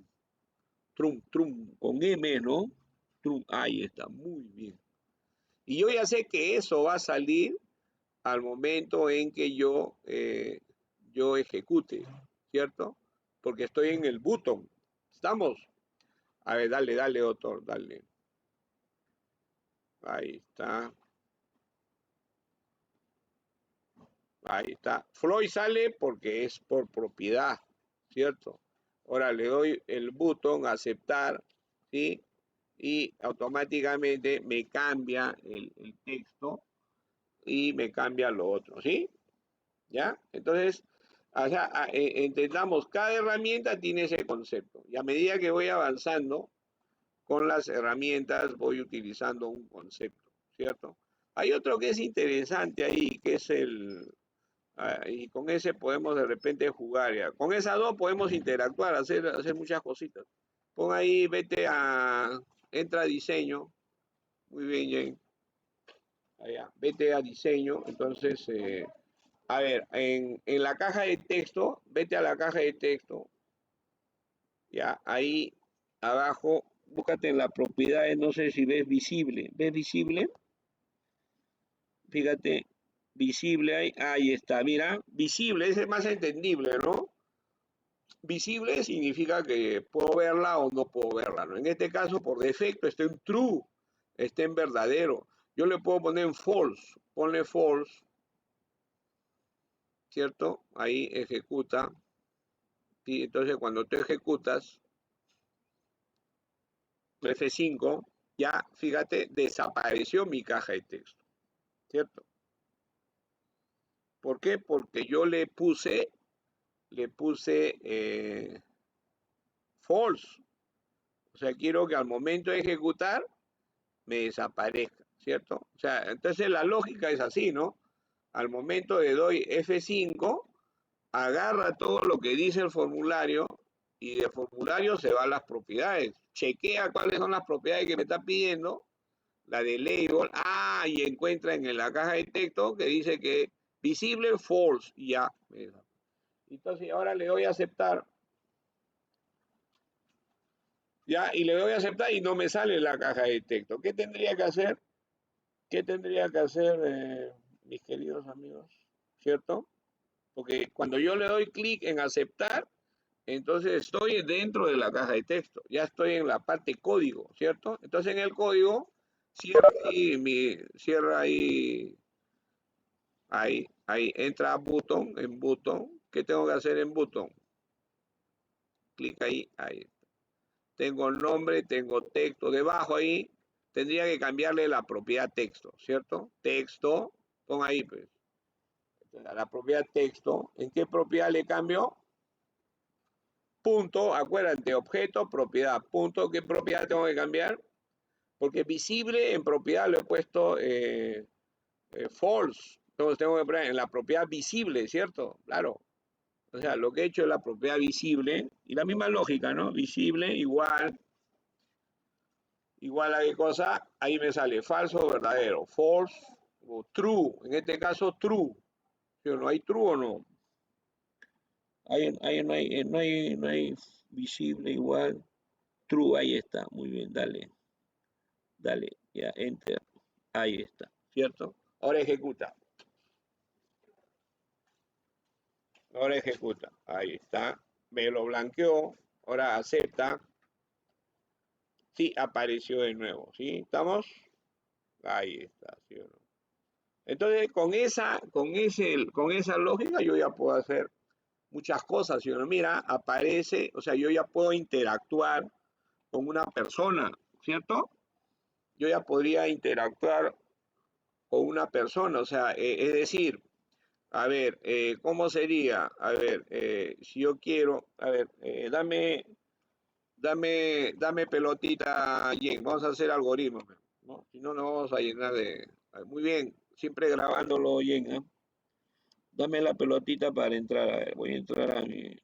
Trump, con M, ¿no? Trump, ahí está, muy bien. Y yo ya sé que eso va a salir al momento en que yo ejecute, ¿cierto? Porque estoy en el botón. ¿Estamos? A ver, dale, doctor, dale. Ahí está. Ahí está. Floyd sale porque es por propiedad, ¿cierto? Ahora le doy el botón aceptar, ¿sí? Y automáticamente me cambia el texto y me cambia lo otro, ¿sí? ¿Ya? Entonces, o sea, entendamos, cada herramienta tiene ese concepto. Y a medida que voy avanzando con las herramientas, voy utilizando un concepto, ¿cierto? Hay otro que es interesante ahí, que es y con ese podemos de repente jugar ya. Con esas dos podemos interactuar, hacer muchas cositas. Pon ahí, entra a diseño. Muy bien, Jane. Allá, vete a diseño. Entonces, a ver, en la caja de texto, vete a la caja de texto. Ya, ahí abajo, búscate en las propiedades, no sé si ves visible. ¿Ves visible? fíjate, visible, ahí está, mira, visible, ese es más entendible, ¿no? Visible significa que puedo verla o no puedo verla, ¿no? En este caso, por defecto, está en true, está en verdadero. Yo le puedo poner en false, ponle false, ¿cierto? Ahí ejecuta. ¿Sí? Entonces, cuando tú ejecutas F5, ya, fíjate, desapareció mi caja de texto, ¿cierto? ¿Por qué? Porque yo le puse false. O sea, quiero que al momento de ejecutar me desaparezca, ¿cierto? O sea, entonces la lógica es así, ¿no? Al momento de doy F5, agarra todo lo que dice el formulario y del formulario se van las propiedades. Chequea cuáles son las propiedades que me está pidiendo, la de label, y encuentra en la caja de texto que dice que visible false, y ya. Entonces ahora le doy a aceptar. Ya, y le doy a aceptar y no me sale la caja de texto. ¿Qué tendría que hacer? ¿Qué tendría que hacer, mis queridos amigos? ¿Cierto? Porque cuando yo le doy clic en aceptar, entonces estoy dentro de la caja de texto. Ya estoy en la parte código, ¿cierto? Entonces en el código, cierra ahí, entra button, en button. ¿Qué tengo que hacer en button? Clic ahí. Tengo el nombre, tengo texto. Debajo ahí tendría que cambiarle la propiedad texto, ¿cierto? Texto, pon ahí, pues. A la propiedad texto, ¿en qué propiedad le cambio? Punto, acuérdate, objeto, propiedad, punto, ¿qué propiedad tengo que cambiar? Porque visible en propiedad lo he puesto false, entonces tengo que poner en la propiedad visible, ¿cierto? Claro. O sea, lo que he hecho es la propiedad visible, y la misma lógica, ¿no? Visible igual a qué cosa, ahí me sale falso o verdadero, false o true, en este caso true. ¿Sí o no? ¿Hay true o no? Ahí no hay visible igual, true, ahí está, muy bien, dale, ya, enter, ahí está, ¿cierto? Ahora ejecuta, ahí está, me lo blanqueó, ahora acepta, sí, apareció de nuevo, ¿sí? ¿Estamos? Ahí está, ¿sí o no? Entonces, con esa lógica yo ya puedo hacer muchas cosas, ¿sí o no? Mira, aparece, o sea, yo ya puedo interactuar con una persona, ¿cierto? Yo ya podría interactuar con una persona, o sea, es decir, a ver, ¿cómo sería? A ver, si yo quiero, a ver, dame pelotita, Jen, vamos a hacer algoritmos, ¿no? Si no, nos vamos a llenar de... Muy bien, siempre grabándolo, Jen, ¿eh? Dame la pelotita para entrar, a ver, voy a entrar a mi...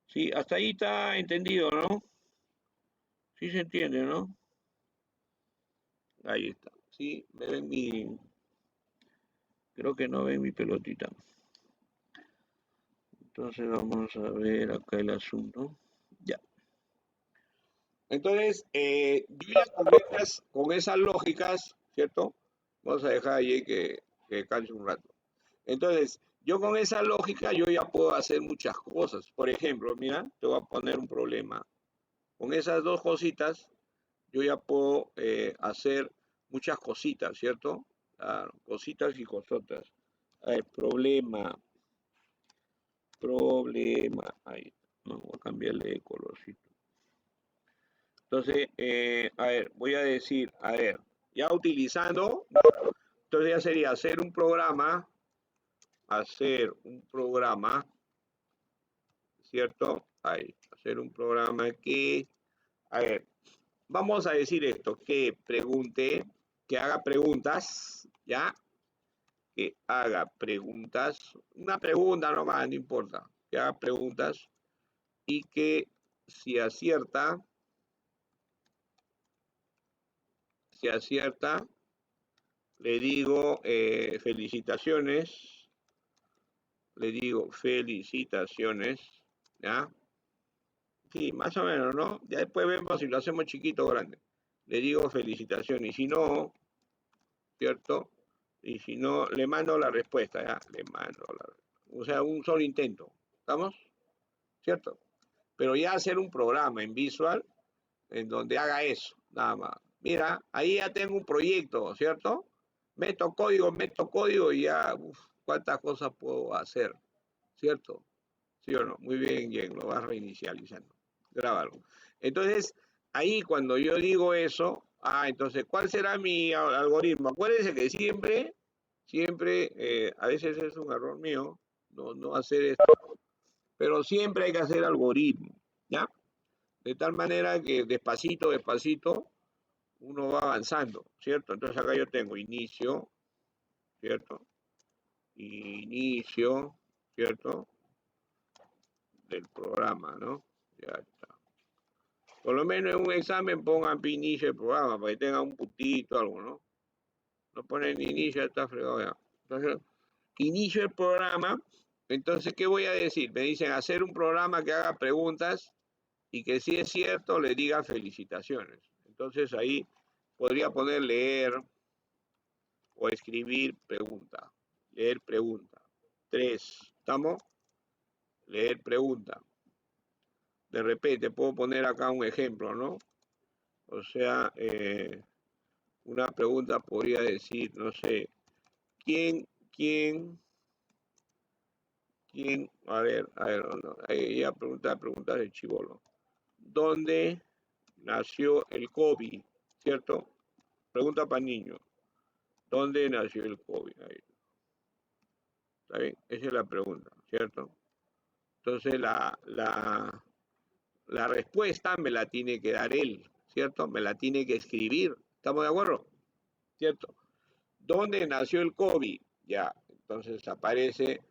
Sí, hasta ahí está entendido, ¿no? Sí se entiende, ¿no? Ahí está, sí, me ven mi... Creo que no ven mi pelotita. Entonces vamos a ver acá el asunto. Ya. Entonces, yo ya con esas lógicas, ¿cierto? Vamos a dejar ahí que canse un rato. Entonces, yo con esa lógica, yo ya puedo hacer muchas cosas. Por ejemplo, mira, te voy a poner un problema. Con esas dos cositas, yo ya puedo hacer muchas cositas, ¿cierto? Claro, cositas y cosotas. A ver, problema. Ahí, no, voy a cambiarle de colorcito. Entonces, a ver, voy a decir, a ver, ya utilizando, entonces ya sería hacer un programa, ¿cierto? Ahí, hacer un programa que, a ver, vamos a decir esto, que pregunte, que haga preguntas, ¿ya? Que haga preguntas, una pregunta nomás, no importa, que haga preguntas y que si acierta, le digo felicitaciones, ¿ya? Sí, más o menos, ¿no? Ya después vemos si lo hacemos chiquito o grande. Le digo felicitaciones, y si no, ¿cierto? Y si no, le mando la respuesta, ¿ya? O sea, un solo intento. ¿Estamos? ¿Cierto? Pero ya hacer un programa en Visual en donde haga eso, nada más. Mira, ahí ya tengo un proyecto, ¿cierto? Meto código y ya, cuántas cosas puedo hacer, ¿cierto? ¿Sí o no? Muy bien, bien, lo vas reinicializando. Grábalo. Entonces, ahí cuando yo digo eso, entonces, ¿cuál será mi algoritmo? Acuérdense que siempre, a veces es un error mío, no hacer esto, pero siempre hay que hacer algoritmo, ¿ya? De tal manera que despacito, uno va avanzando, ¿cierto? Entonces acá yo tengo inicio, ¿cierto? Inicio, ¿cierto? Del programa, ¿no? Ya está. Por lo menos en un examen pongan inicio del programa para que tenga un puntito, algo, ¿no? No ponen inicio, está fregado ya. Entonces, inicio el programa. Entonces, ¿qué voy a decir? Me dicen hacer un programa que haga preguntas y que si es cierto le diga felicitaciones. Entonces ahí podría poner leer o escribir pregunta. Leer pregunta. 3. ¿Estamos? Leer pregunta. De repente puedo poner acá un ejemplo, ¿no? O sea, una pregunta podría decir, no sé, ¿quién, a ver, no, ella preguntar el chivolo. ¿Dónde nació el COVID? ¿Cierto? Pregunta para niños. ¿Dónde nació el COVID? Ahí. ¿Está bien? Esa es la pregunta, ¿cierto? Entonces la respuesta me la tiene que dar él, ¿cierto? Me la tiene que escribir. ¿Estamos de acuerdo? ¿Cierto? ¿Dónde nació el COVID? Ya, entonces aparece,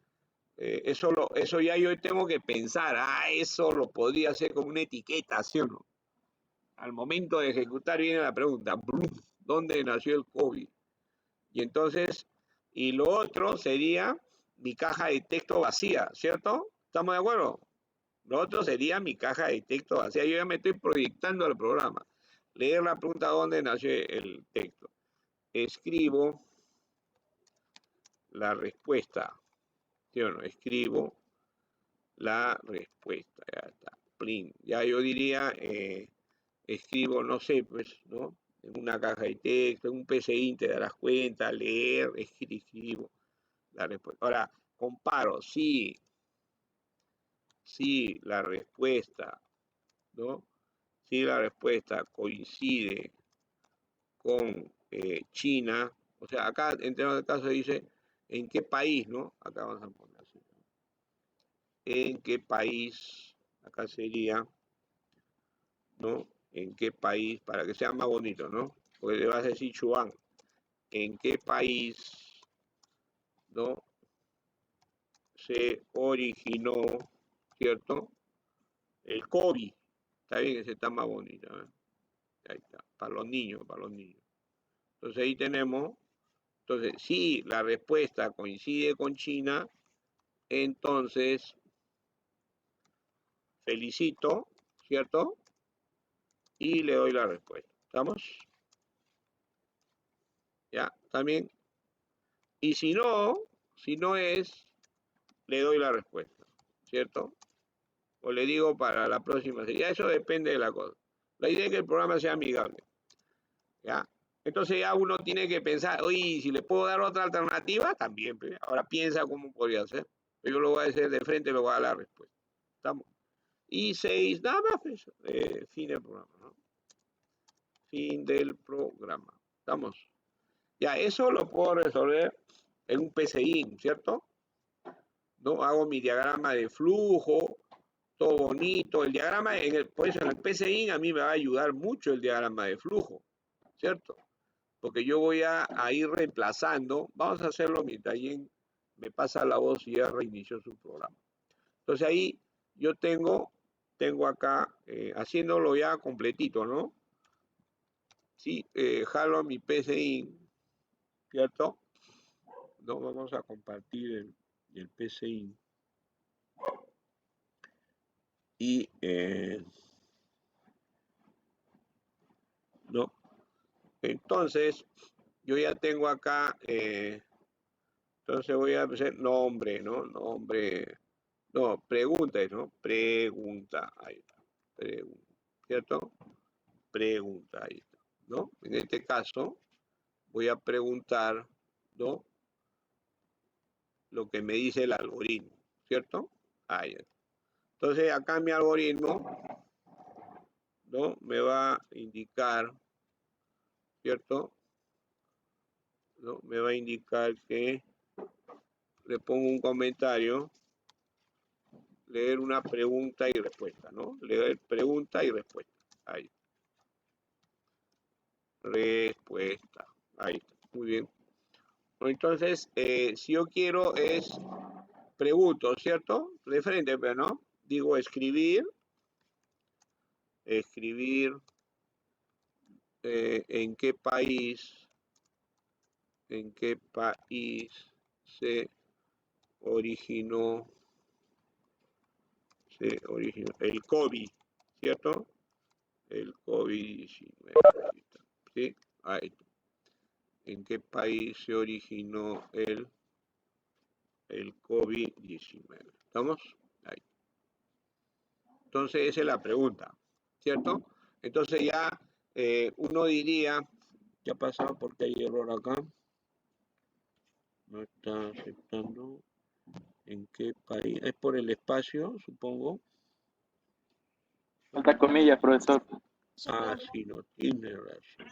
eso ya yo tengo que pensar, eso lo podría hacer como una etiqueta, ¿sí o no? Al momento de ejecutar viene la pregunta, ¿dónde nació el COVID? Y entonces, y lo otro sería mi caja de texto vacía, ¿cierto? ¿Estamos de acuerdo? Lo otro sería mi caja de texto vacía. Yo ya me estoy proyectando al programa. Leer la pregunta dónde nació el texto. Escribo la respuesta. ¿Sí o no? Escribo la respuesta. Ya está. Plin. Ya yo diría, escribo, no sé, pues, ¿no? En una caja de texto, en un PCI te darás cuenta, leer, escribo la respuesta. Ahora, comparo, sí, la respuesta, ¿no? Si la respuesta coincide con China, o sea, acá en el caso dice en qué país, ¿no? Acá vamos a poner así. En qué país, acá sería, ¿no? En qué país, para que sea más bonito, ¿no? Porque le vas a decir Chuan, en qué país, ¿no? Se originó, ¿cierto? El COVID. Está bien, ese está más bonito, ¿eh? Ahí está, para los niños, Entonces ahí tenemos, entonces si la respuesta coincide con China, entonces felicito, ¿cierto? Y le doy la respuesta. ¿Estamos? Ya, también. Y si no es, le doy la respuesta, ¿cierto? O le digo para la próxima serie. Eso depende de la cosa. La idea es que el programa sea amigable. ¿Ya? Entonces ya uno tiene que pensar, oye, si le puedo dar otra alternativa, también. Pues. Ahora piensa cómo podría ser. Yo lo voy a decir de frente, lo voy a dar la respuesta. ¿Estamos? Y 6, nada más, pues, fin del programa, ¿no? Fin del programa. ¿Estamos? Ya, eso lo puedo resolver en un PCI, ¿cierto? ¿No? Hago mi diagrama de flujo, todo bonito. El diagrama, por eso en el PCI a mí me va a ayudar mucho el diagrama de flujo, ¿cierto? Porque yo voy a ir reemplazando. Vamos a hacerlo mientras alguien me pasa la voz y ya reinició su programa. Entonces ahí yo tengo acá, haciéndolo ya completito, ¿no? Sí, jalo mi PCI, ¿cierto? No, vamos a compartir el PCI. Y, ¿no? Entonces, yo ya tengo acá, entonces voy a hacer nombre, ¿no? Nombre, no, pregunta, ¿no? Pregunta, ahí está, pregunta, ¿cierto? Pregunta, ahí está, ¿no? En este caso, voy a preguntar, ¿no? Lo que me dice el algoritmo, ¿cierto? Ahí está. Entonces, acá mi algoritmo, ¿no? Me va a indicar, ¿cierto? ¿No? Me va a indicar que le pongo un comentario, leer una pregunta y respuesta, ¿no? Leer pregunta y respuesta. Ahí. Respuesta. Ahí está. Muy bien. Entonces, si yo quiero es pregunto, ¿cierto? De frente, pero no. Digo escribir. Escribir en qué país se originó el COVID, ¿cierto? El COVID-19, ¿sí? Ahí. ¿En qué país se originó el COVID-19? ¿Estamos? Ahí. Entonces, esa es la pregunta, ¿cierto? Entonces ya uno diría, ¿qué ha pasado? Porque hay error acá. No está aceptando. ¿En qué país? Es por el espacio, supongo. Falta comillas, profesor. Ah, sí, no tiene razón.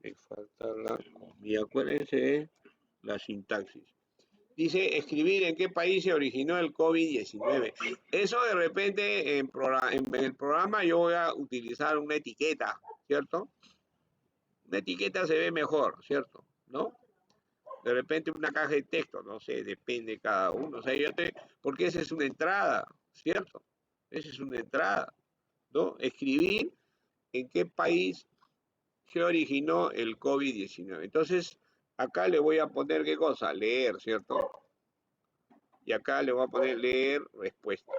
Me falta la comilla. Acuérdense la sintaxis. Dice, escribir en qué país se originó el COVID-19. Eso de repente en el programa yo voy a utilizar una etiqueta, ¿cierto? Una etiqueta se ve mejor, ¿cierto? ¿No? De repente una caja de texto, no sé, depende de cada uno. O sea, porque esa es una entrada, ¿cierto? Esa es una entrada, ¿no? Escribir en qué país se originó el COVID-19. Entonces, acá le voy a poner qué cosa, leer, ¿cierto? Y acá le voy a poner leer respuesta,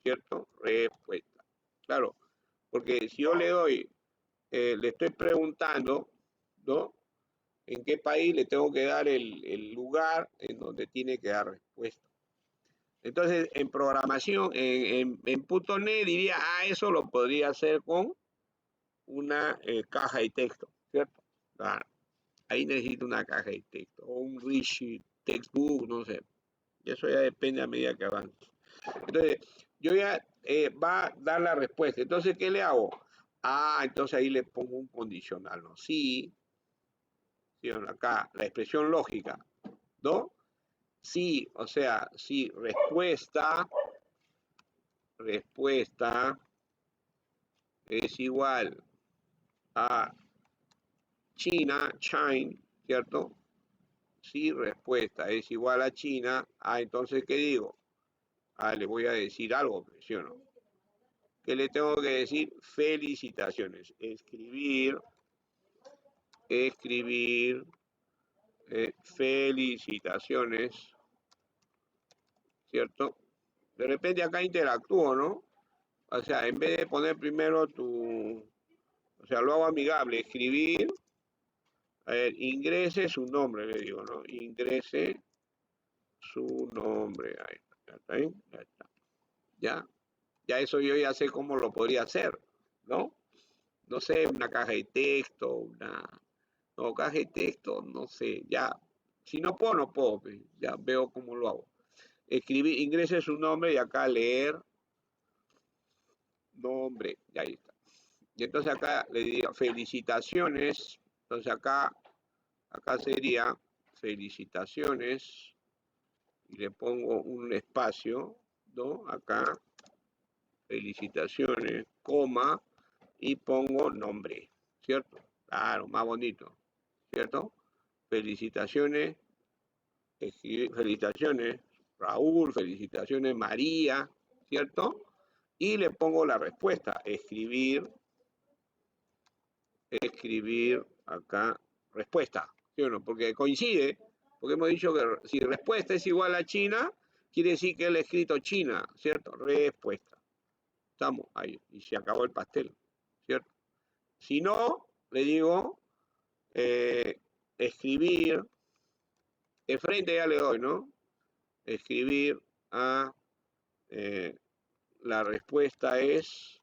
¿cierto? Respuesta. Claro, porque si yo le doy, le estoy preguntando, ¿no? ¿En qué país le tengo que dar el lugar en donde tiene que dar respuesta? Entonces, en programación, en .NET diría, eso lo podría hacer con una caja de texto, ¿cierto? Claro. Ahí necesito una caja de texto, o un rich textbook, no sé. Y eso ya depende a medida que avance. Entonces, yo ya va a dar la respuesta. Entonces, ¿qué le hago? Entonces ahí le pongo un condicional, ¿no? Sí, acá, la expresión lógica, ¿no? Sí, o sea, sí, respuesta es igual a China, ¿cierto? Si respuesta es igual a China, entonces, ¿qué digo? Le voy a decir algo, ¿sí o no? ¿Qué le tengo que decir? Felicitaciones. Escribir, felicitaciones, ¿cierto? De repente acá interactúo, ¿no? O sea, en vez de poner primero o sea, lo hago amigable, escribir, a ver, ingrese su nombre, le digo, ¿no? Ingrese su nombre, ahí está, ahí, ya está, ya eso yo ya sé cómo lo podría hacer, ¿no? No sé, una caja de texto, no, caja de texto, no sé, ya, si no puedo, no puedo, pues, ya veo cómo lo hago. Escribir, ingrese su nombre y acá leer nombre, y ahí está. Y entonces acá le diría felicitaciones, entonces acá sería felicitaciones, y le pongo un espacio, ¿no? Acá, felicitaciones, coma, y pongo nombre, ¿cierto? Claro, más bonito, ¿cierto? Felicitaciones, felicitaciones, Raúl, felicitaciones, María, ¿cierto? Y le pongo la respuesta, escribir acá, respuesta, ¿sí o no? Porque coincide, porque hemos dicho que si respuesta es igual a China, quiere decir que él ha escrito China, ¿cierto? Respuesta. Estamos ahí, y se acabó el pastel, ¿cierto? Si no, le digo, escribir, de frente ya le doy, ¿no? Escribir a, la respuesta es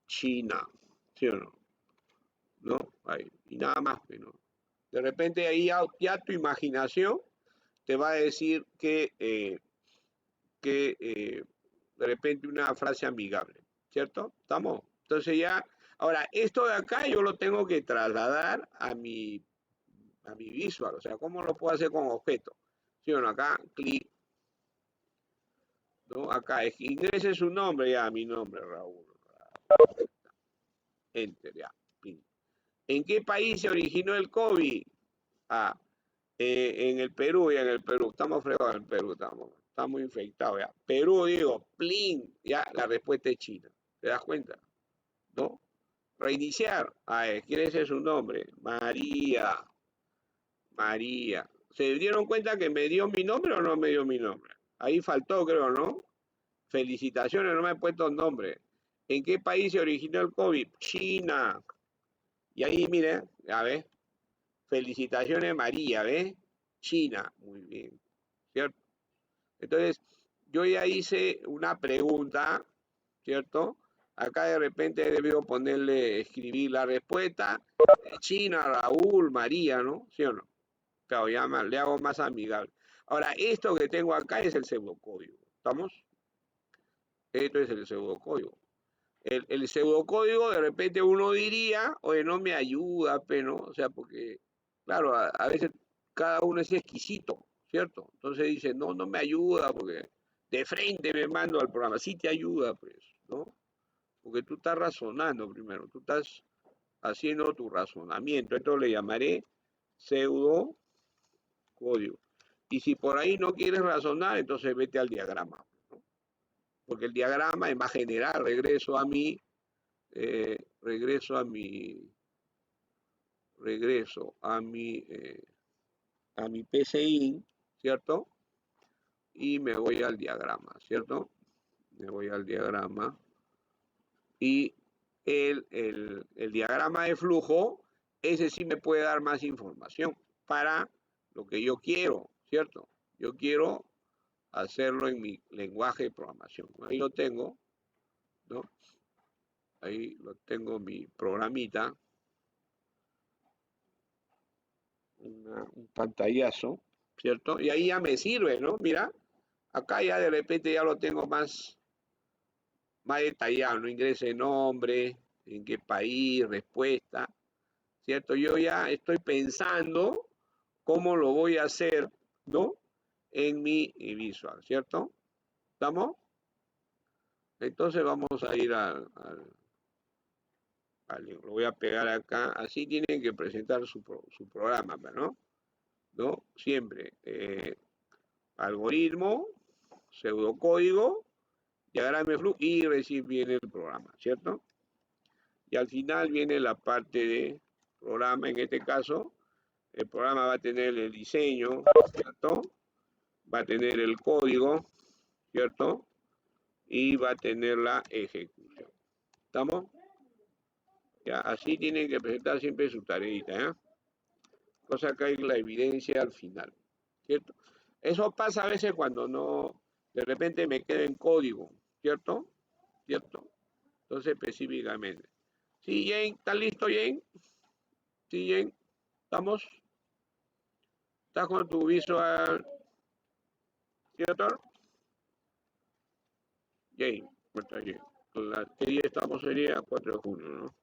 China, ¿sí o no? ¿No? Ahí, y nada más, ¿no? De repente ahí ya tu imaginación te va a decir que de repente una frase amigable, ¿cierto? ¿Estamos? Entonces ya, ahora, esto de acá yo lo tengo que trasladar a mi visual, o sea, ¿cómo lo puedo hacer con objeto? ¿Sí o no? Acá, clic, ¿no? Acá, ingrese su nombre, ya, mi nombre, Raúl. Enter, ya. ¿En qué país se originó el COVID? Ah, en el Perú, ya en el Perú. Estamos fregados en el Perú, estamos infectados ya. Perú, digo, plin, ya, la respuesta es China. ¿Te das cuenta? ¿No? Reiniciar. ¿Quién es su nombre? María. María. ¿Se dieron cuenta que me dio mi nombre o no me dio mi nombre? Ahí faltó, creo, ¿no? Felicitaciones, no me he puesto nombre. ¿En qué país se originó el COVID? China. Y ahí, mire, a ver. Felicitaciones, María, ¿ves? China. Muy bien. ¿Cierto? Entonces, yo ya hice una pregunta, ¿cierto? Acá de repente he debido ponerle, escribir la respuesta. China, Raúl, María, ¿no? ¿Sí o no? Claro, ya le hago más amigable. Ahora, esto que tengo acá es el pseudocódigo. ¿Estamos? Esto es el pseudocódigo. El pseudocódigo, de repente uno diría, oye, no me ayuda, pero, ¿no? O sea, porque, claro, a veces cada uno es exquisito, ¿cierto? Entonces dice, no, no me ayuda, porque de frente me mando al programa. Sí te ayuda, pues, ¿no? Porque tú estás razonando primero, tú estás haciendo tu razonamiento. Esto le llamaré pseudocódigo. Y si por ahí no quieres razonar, entonces vete al diagrama, ¿no? Porque el diagrama es más general, regreso a mi PCI, ¿cierto? Y me voy al diagrama, ¿cierto? Me voy al diagrama y el diagrama de flujo, ese sí me puede dar más información para lo que yo quiero, ¿cierto? Yo quiero hacerlo en mi lenguaje de programación. Ahí lo tengo, ¿no? Ahí lo tengo mi programita, un pantallazo, ¿cierto? Y ahí ya me sirve, ¿no? Mira, acá ya de repente ya lo tengo más detallado, ¿no? Ingrese nombre, en qué país, respuesta, ¿cierto? Yo ya estoy pensando cómo lo voy a hacer, ¿no? En mi visual, ¿cierto? ¿Estamos? Entonces vamos a ir lo voy a pegar acá, así tienen que presentar su programa, ¿no? Siempre, algoritmo, pseudocódigo, diagrama de flujo y recién viene el programa, ¿cierto? Y al final viene la parte de programa, en este caso, el programa va a tener el diseño, ¿cierto? Va a tener el código, ¿cierto? Y va a tener la ejecución. ¿Estamos? Ya, así tienen que presentar siempre su tareita, ¿eh? Cosa que hay la evidencia al final, ¿cierto? Eso pasa a veces cuando no, de repente me queda en código, ¿cierto? ¿Cierto? Entonces específicamente. Sí, Jane, ¿estás listo, Jane? Sí, Jane, ¿estamos? ¿Estás con tu visual, ¿cierto? Jane, cuenta Jane. ¿Qué día estamos? Sería 4 de junio, ¿no?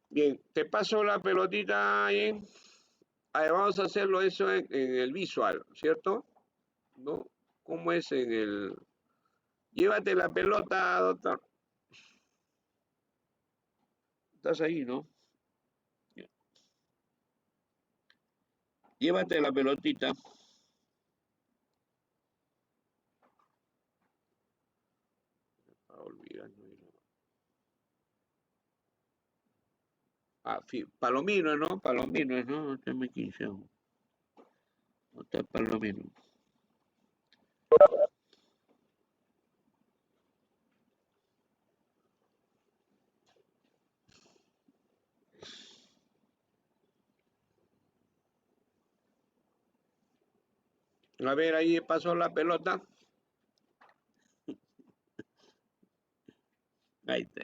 Bien, te paso la pelotita, Jane. A ver, vamos a hacerlo eso en el visual, ¿cierto? ¿No? ¿Cómo es en el...? Llévate la pelota, doctor. Estás ahí, ¿no? Llévate la pelotita. Olvidando. Palomino, ¿no? Palomino, ¿no? No te me quise. No está Palomino. A ver, ahí pasó la pelota. Ahí está.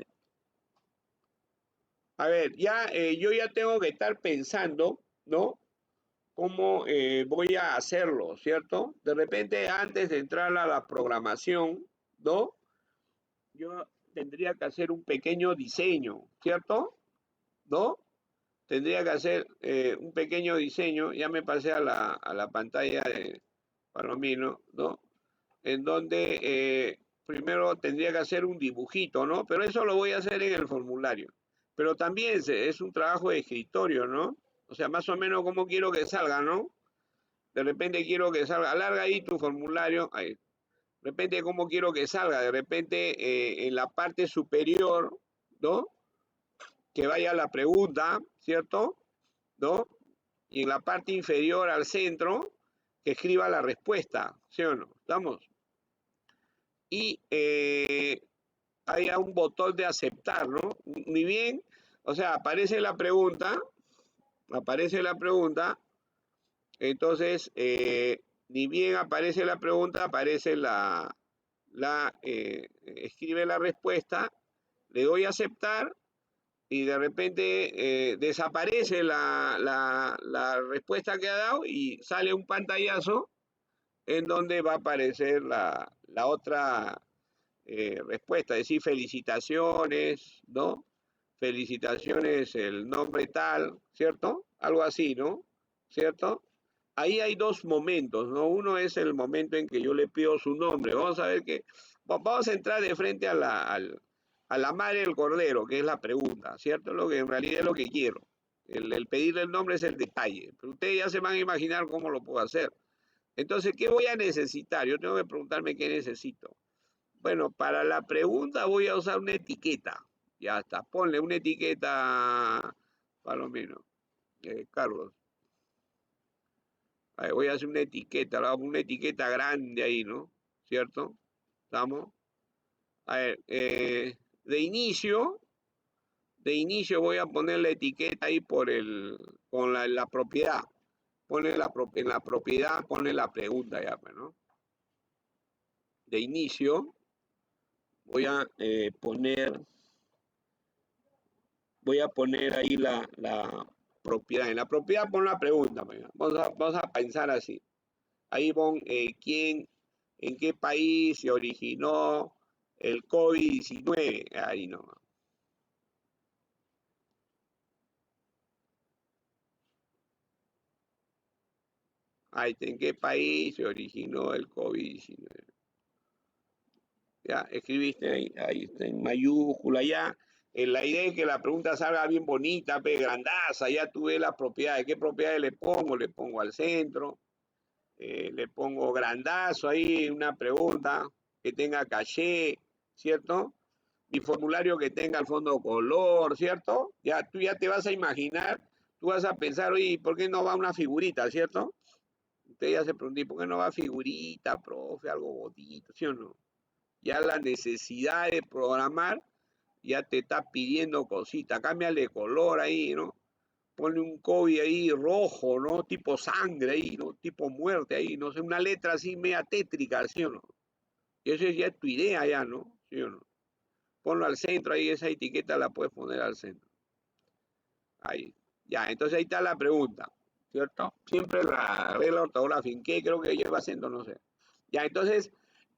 A ver, ya yo ya tengo que estar pensando, ¿no? Cómo voy a hacerlo, ¿cierto? De repente, antes de entrar a la programación, ¿no? Yo tendría que hacer un pequeño diseño, ¿cierto? ¿No? Tendría que hacer un pequeño diseño, ya me pasé a la pantalla de Palomino, ¿no? En donde primero tendría que hacer un dibujito, ¿no? Pero eso lo voy a hacer en el formulario. Pero también es un trabajo de escritorio, ¿no? O sea, más o menos cómo quiero que salga, ¿no? De repente quiero que salga, alarga ahí tu formulario, ahí. De repente cómo quiero que salga, de repente en la parte superior, ¿no? Que vaya la pregunta, ¿cierto? ¿No? Y en la parte inferior al centro, que escriba la respuesta, ¿sí o no? ¿Estamos? Y haya un botón de aceptar, ¿no? Ni bien, o sea, aparece la pregunta, entonces, ni bien aparece la pregunta, aparece escribe la respuesta, le doy a aceptar y de repente desaparece la respuesta que ha dado y sale un pantallazo en donde va a aparecer la otra respuesta, es decir, felicitaciones, ¿no? Felicitaciones, el nombre tal, ¿cierto? Algo así, ¿no? ¿Cierto? Ahí hay dos momentos, ¿no? Uno es el momento en que yo le pido su nombre. Vamos a ver que, vamos a entrar de frente a la madre del cordero, que es la pregunta, ¿cierto? Lo que en realidad es lo que quiero. El pedirle el nombre es el detalle, pero ustedes ya se van a imaginar cómo lo puedo hacer. Entonces, ¿qué voy a necesitar? Yo tengo que preguntarme qué necesito. Bueno, para la pregunta voy a usar una etiqueta. Ya está, ponle una etiqueta, Palomino, Carlos. A ver, voy a hacer una etiqueta grande ahí, ¿no? ¿Cierto? ¿Estamos? A ver, de inicio voy a poner la etiqueta ahí con la propiedad. En la propiedad, pone la pregunta ya, pues, ¿no? De inicio voy a poner ahí la propiedad. En la propiedad pon la pregunta. Pues, vamos a pensar así. Ahí pon en qué país se originó el COVID-19. Ahí no. Ahí está, ¿en qué país se originó el COVID-19? Ya, escribiste ahí está, en mayúscula ya. La idea es que la pregunta salga bien bonita, grandaza, ya tuve las propiedades. ¿Qué propiedades le pongo? Le pongo al centro, le pongo grandazo ahí, una pregunta que tenga caché, ¿cierto? Mi formulario que tenga el fondo color, ¿cierto? Ya tú ya te vas a imaginar, tú vas a pensar, oye, ¿por qué no va una figurita, ¿cierto? Usted ya se preguntó, ¿por qué no va figurita, profe, algo bonito, ¿sí o no? Ya la necesidad de programar ya te está pidiendo cositas, cámbiale de color ahí, ¿no? Ponle un COVID ahí rojo, ¿no? Tipo sangre ahí, ¿no? Tipo muerte ahí, no sé, una letra así media tétrica, ¿sí o no? Y esa ya es tu idea ya, ¿no? ¿Sí o no? Ponlo al centro ahí, esa etiqueta la puedes poner al centro. Ahí. Ya, entonces ahí está la pregunta, ¿cierto? Siempre la regla ortográfica, ¿en qué creo que lleva acento? No sé. Ya, entonces,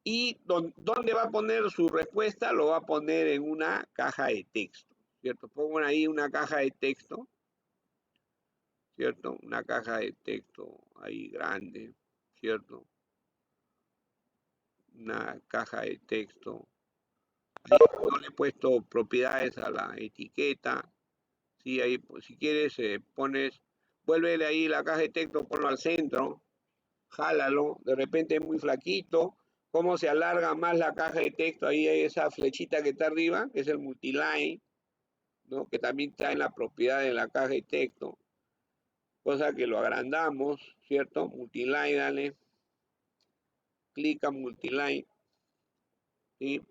¿y dónde va a poner su respuesta? Lo va a poner en una caja de texto, ¿cierto? Pongo ahí una caja de texto, ¿cierto? Una caja de texto ahí grande, ¿cierto? Una caja de texto. Ahí no le he puesto propiedades a la etiqueta. Sí, ahí, pues, si quieres, vuélvele ahí la caja de texto, ponlo al centro, jálalo, de repente es muy flaquito. ¿Cómo se alarga más la caja de texto? Ahí hay esa flechita que está arriba, que es el multiline, ¿no? Que también está en la propiedad de la caja de texto. Cosa que lo agrandamos, ¿cierto? Multiline, dale. Clica multiline, ¿sí?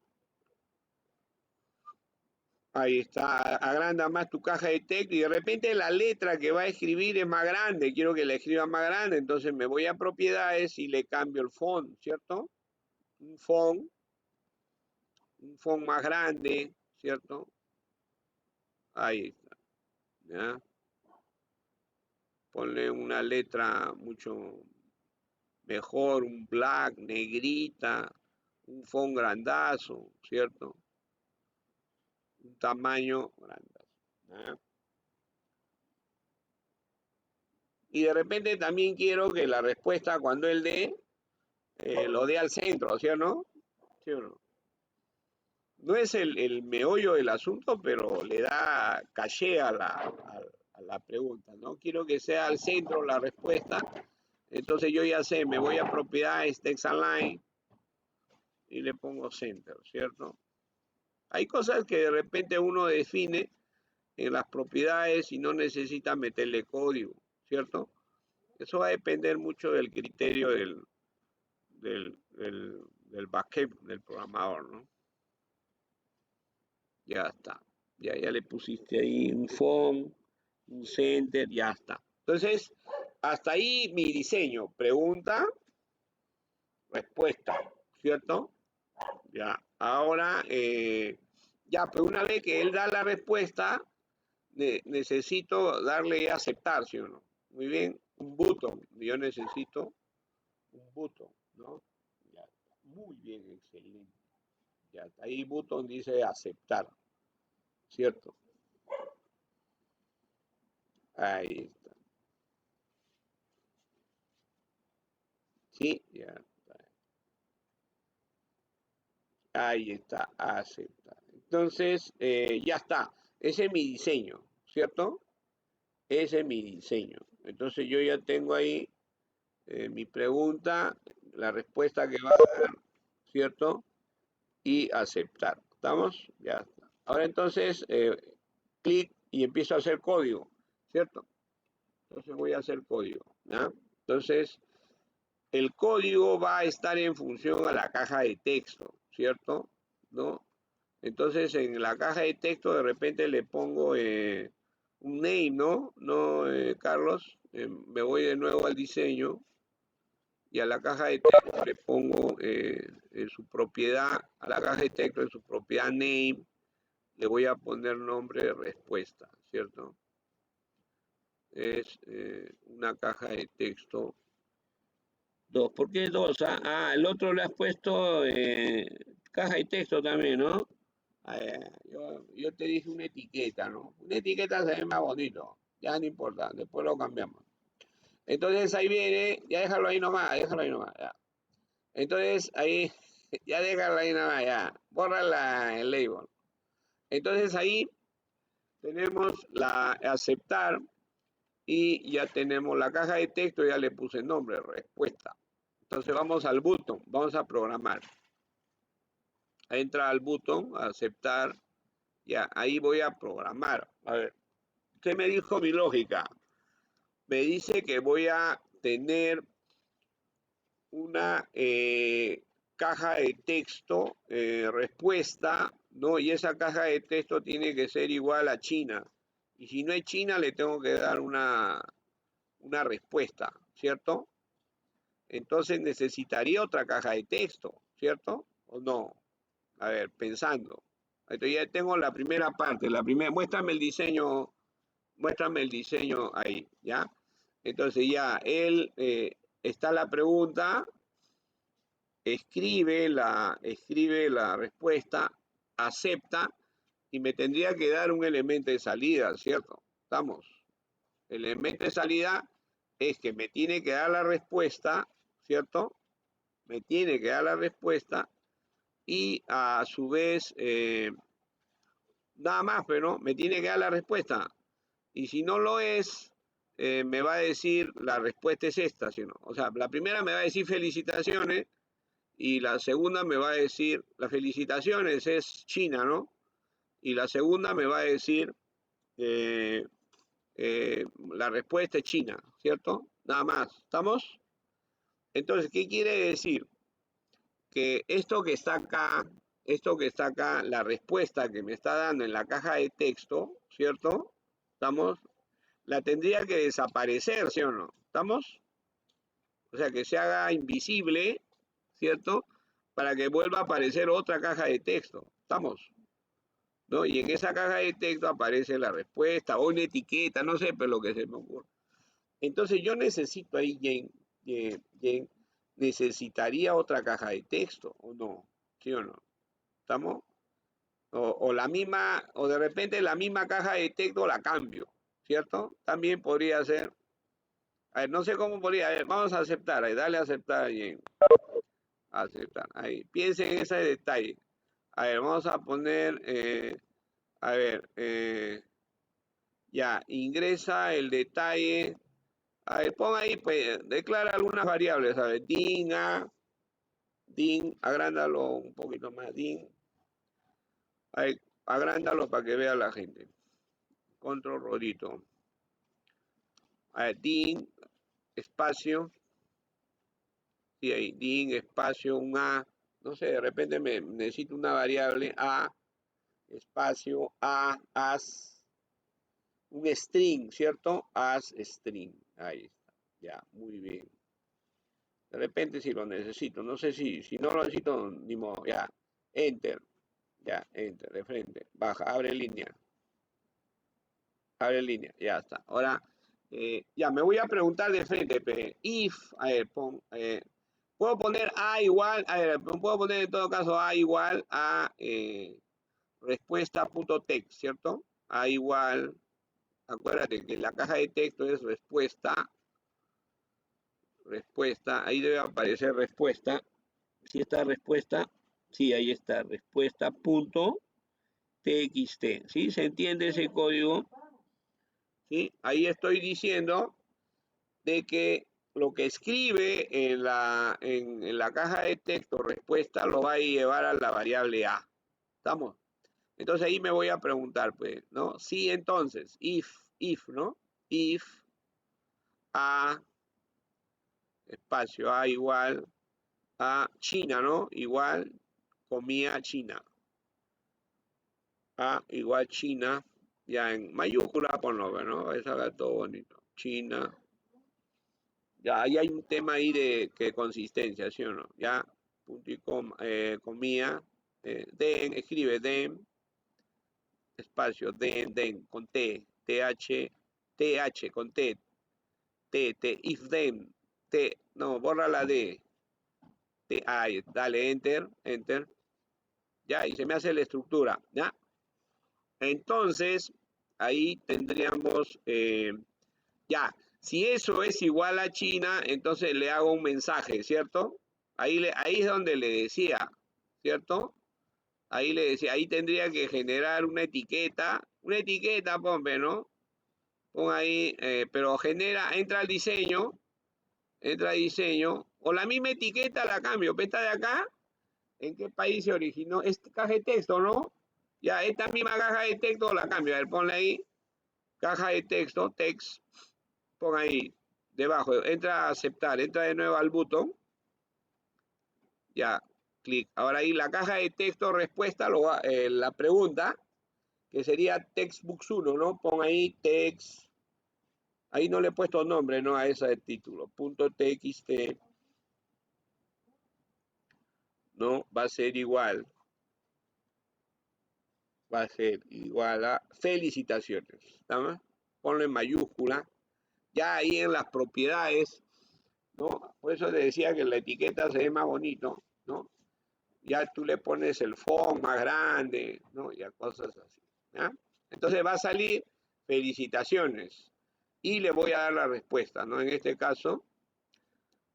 Ahí está, agranda más tu caja de texto y de repente la letra que va a escribir es más grande, quiero que la escriba más grande, entonces me voy a propiedades y le cambio el font, ¿cierto? Un font más grande, ¿cierto? Ahí está, ¿ya? Ponle una letra mucho mejor, un black, negrita, un font grandazo, ¿cierto? Un tamaño grandazo, ¿ya? Y de repente también quiero que la respuesta cuando él dé, lo dé al centro, ¿sí o no? ¿Sí o no? No es el meollo del asunto, pero le da caché a la pregunta, ¿no? Quiero que sea al centro la respuesta. Entonces yo ya sé, me voy a propiedades, text align, y le pongo center, ¿cierto? Hay cosas que de repente uno define en las propiedades y no necesita meterle código, ¿cierto? Eso va a depender mucho del criterio del backend del programador, ¿no? Ya está. Ya le pusiste ahí un font, un center, ya está. Entonces, hasta ahí mi diseño. Pregunta, respuesta, ¿cierto? Ya. Ahora, ya, pero una vez que él da la respuesta, necesito darle a aceptar, ¿sí o no? Muy bien, un botón. Yo necesito un botón, ¿no? Ya está. Muy bien, excelente. Ya está. Ahí botón dice aceptar, ¿cierto? Ahí está. Sí, ya está. Ahí está, aceptar. Entonces, ya está. Ese es mi diseño, ¿cierto? Ese es mi diseño. Entonces yo ya tengo ahí mi pregunta, la respuesta que va a dar, ¿cierto? Y aceptar. ¿Estamos? Ya está. Ahora entonces, clic y empiezo a hacer código, ¿cierto? Entonces voy a hacer código, ¿ya? Entonces, el código va a estar en función a la caja de texto, ¿cierto? ¿No? Entonces, en la caja de texto de repente le pongo un name, ¿no? ¿No, Carlos? Me voy de nuevo al diseño y a la caja de texto le pongo en su propiedad, a la caja de texto en su propiedad name, le voy a poner nombre de respuesta, ¿cierto? Es una caja de texto 2. ¿Por qué 2? El otro le has puesto caja de texto también, ¿no? Yo te dije una etiqueta, ¿no? Una etiqueta se ve más bonito. Ya no importa, después lo cambiamos. Entonces ahí viene, ya déjalo ahí nomás, ya. Entonces ahí, ya déjalo ahí nomás, ya. Borra el label. Entonces ahí tenemos la aceptar y ya tenemos la caja de texto, ya le puse nombre, respuesta. Entonces vamos al botón, vamos a programar. Entra al botón, aceptar, ya, ahí voy a programar. A ver, ¿qué me dijo mi lógica? Me dice que voy a tener una caja de texto, respuesta, ¿no? Y esa caja de texto tiene que ser igual a China. Y si no es China, le tengo que dar una respuesta, ¿cierto? Entonces necesitaría otra caja de texto, ¿cierto? ¿O no? A ver, pensando. Entonces ya tengo la primera parte, muéstrame el diseño ahí, ¿ya? Entonces ya él, está la pregunta, escribe la respuesta, acepta y me tendría que dar un elemento de salida, ¿cierto? ¿Estamos? El elemento de salida es que me tiene que dar la respuesta, ¿cierto? Me tiene que dar la respuesta y a su vez, nada más, pero me tiene que dar la respuesta. Y si no lo es, me va a decir la respuesta es esta, ¿sí o no? O sea, la primera me va a decir felicitaciones y la segunda me va a decir, las felicitaciones es China, ¿no? Y la segunda me va a decir, eh, la respuesta es China, ¿cierto? Nada más, ¿estamos? Entonces, ¿qué quiere decir? Que esto que está acá esto que está acá, la respuesta que me está dando en la caja de texto, ¿cierto? ¿Estamos? La tendría que desaparecer, ¿sí o no? ¿Estamos? O sea, que se haga invisible, ¿cierto? Para que vuelva a aparecer otra caja de texto. ¿Estamos? ¿No? Y en esa caja de texto aparece la respuesta o una etiqueta, no sé, pero lo que se me ocurre. Entonces yo necesito ahí, Jane, necesitaría otra caja de texto, ¿o no? ¿Sí o no? ¿Estamos? O la misma, o de repente la misma caja de texto la cambio, ¿cierto? También podría ser. A ver, no sé cómo podría. A ver, vamos a aceptar, ahí, dale a aceptar, Jane. Aceptar, ahí. Piensen en ese detalle. A ver, vamos a poner, a ver, ya, ingresa el detalle. A ver, pon ahí, pues, declara algunas variables, a ver, din, agrándalo un poquito más, din. A ver, agrándalo para que vea la gente. Control rodito. A ver, din, espacio. Sí, ahí, din, espacio, un A. No sé, de repente me necesito una variable A, espacio, A, as, un string, ¿cierto? As string. Ahí está. Ya, muy bien. De repente si lo necesito. No sé si no lo necesito, ni modo. Ya. Enter. Ya, enter, de frente. Baja, abre línea. Abre línea. Ya está. Ahora, ya, me voy a preguntar de frente. If, a ver, puedo poner A igual, a ver, puedo poner en todo caso A igual a respuesta.text, ¿cierto? A igual, acuérdate que la caja de texto es respuesta, ahí debe aparecer respuesta. Si está respuesta, sí, ahí está, respuesta.txt, ¿sí? ¿Se entiende ese código? ¿Sí? Ahí estoy diciendo de que lo que escribe en la caja de texto respuesta lo va a llevar a la variable A. ¿Estamos? Entonces ahí me voy a preguntar, pues, ¿no? Sí, entonces, if, ¿no? If A, espacio A igual a China, ¿no? Igual, comía China. A igual China, ya en mayúscula ponlo, ¿no? Eso haga todo bonito. China. Ya, ahí hay un tema ahí de consistencia, ¿sí o no? Ya, punto y coma, comía, den, escribe den, espacio, den, con T, TH, con T, if then, no, borra la D, ahí, dale, enter, ya, y se me hace la estructura, ¿ya? Entonces, ahí tendríamos, ya, si eso es igual a China, entonces le hago un mensaje, ¿cierto? Ahí es donde le decía, ¿cierto? Ahí le decía, ahí tendría que generar una etiqueta, pompe, ¿no? Pon ahí, pero entra al diseño, o la misma etiqueta la cambio, esta de acá, ¿en qué país se originó? Es caja de texto, ¿no? Ya, esta misma caja de texto la cambio, a ver, ponle ahí, caja de texto, text, pon ahí, debajo, entra a aceptar, entra de nuevo al botón, ya, clic. Ahora ahí la caja de texto respuesta, la pregunta, que sería textbooks 1, ¿no? Pon ahí text, ahí no le he puesto nombre, ¿no? A ese título, .txt, ¿no? Va a ser igual a felicitaciones, ¿está? Ponlo en mayúscula, ya ahí en las propiedades, ¿no? Por eso te decía que la etiqueta se ve más bonito, ¿no? Ya tú le pones el font más grande, ¿no? Ya cosas así, ¿ya? Entonces va a salir felicitaciones y le voy a dar la respuesta, ¿no? En este caso,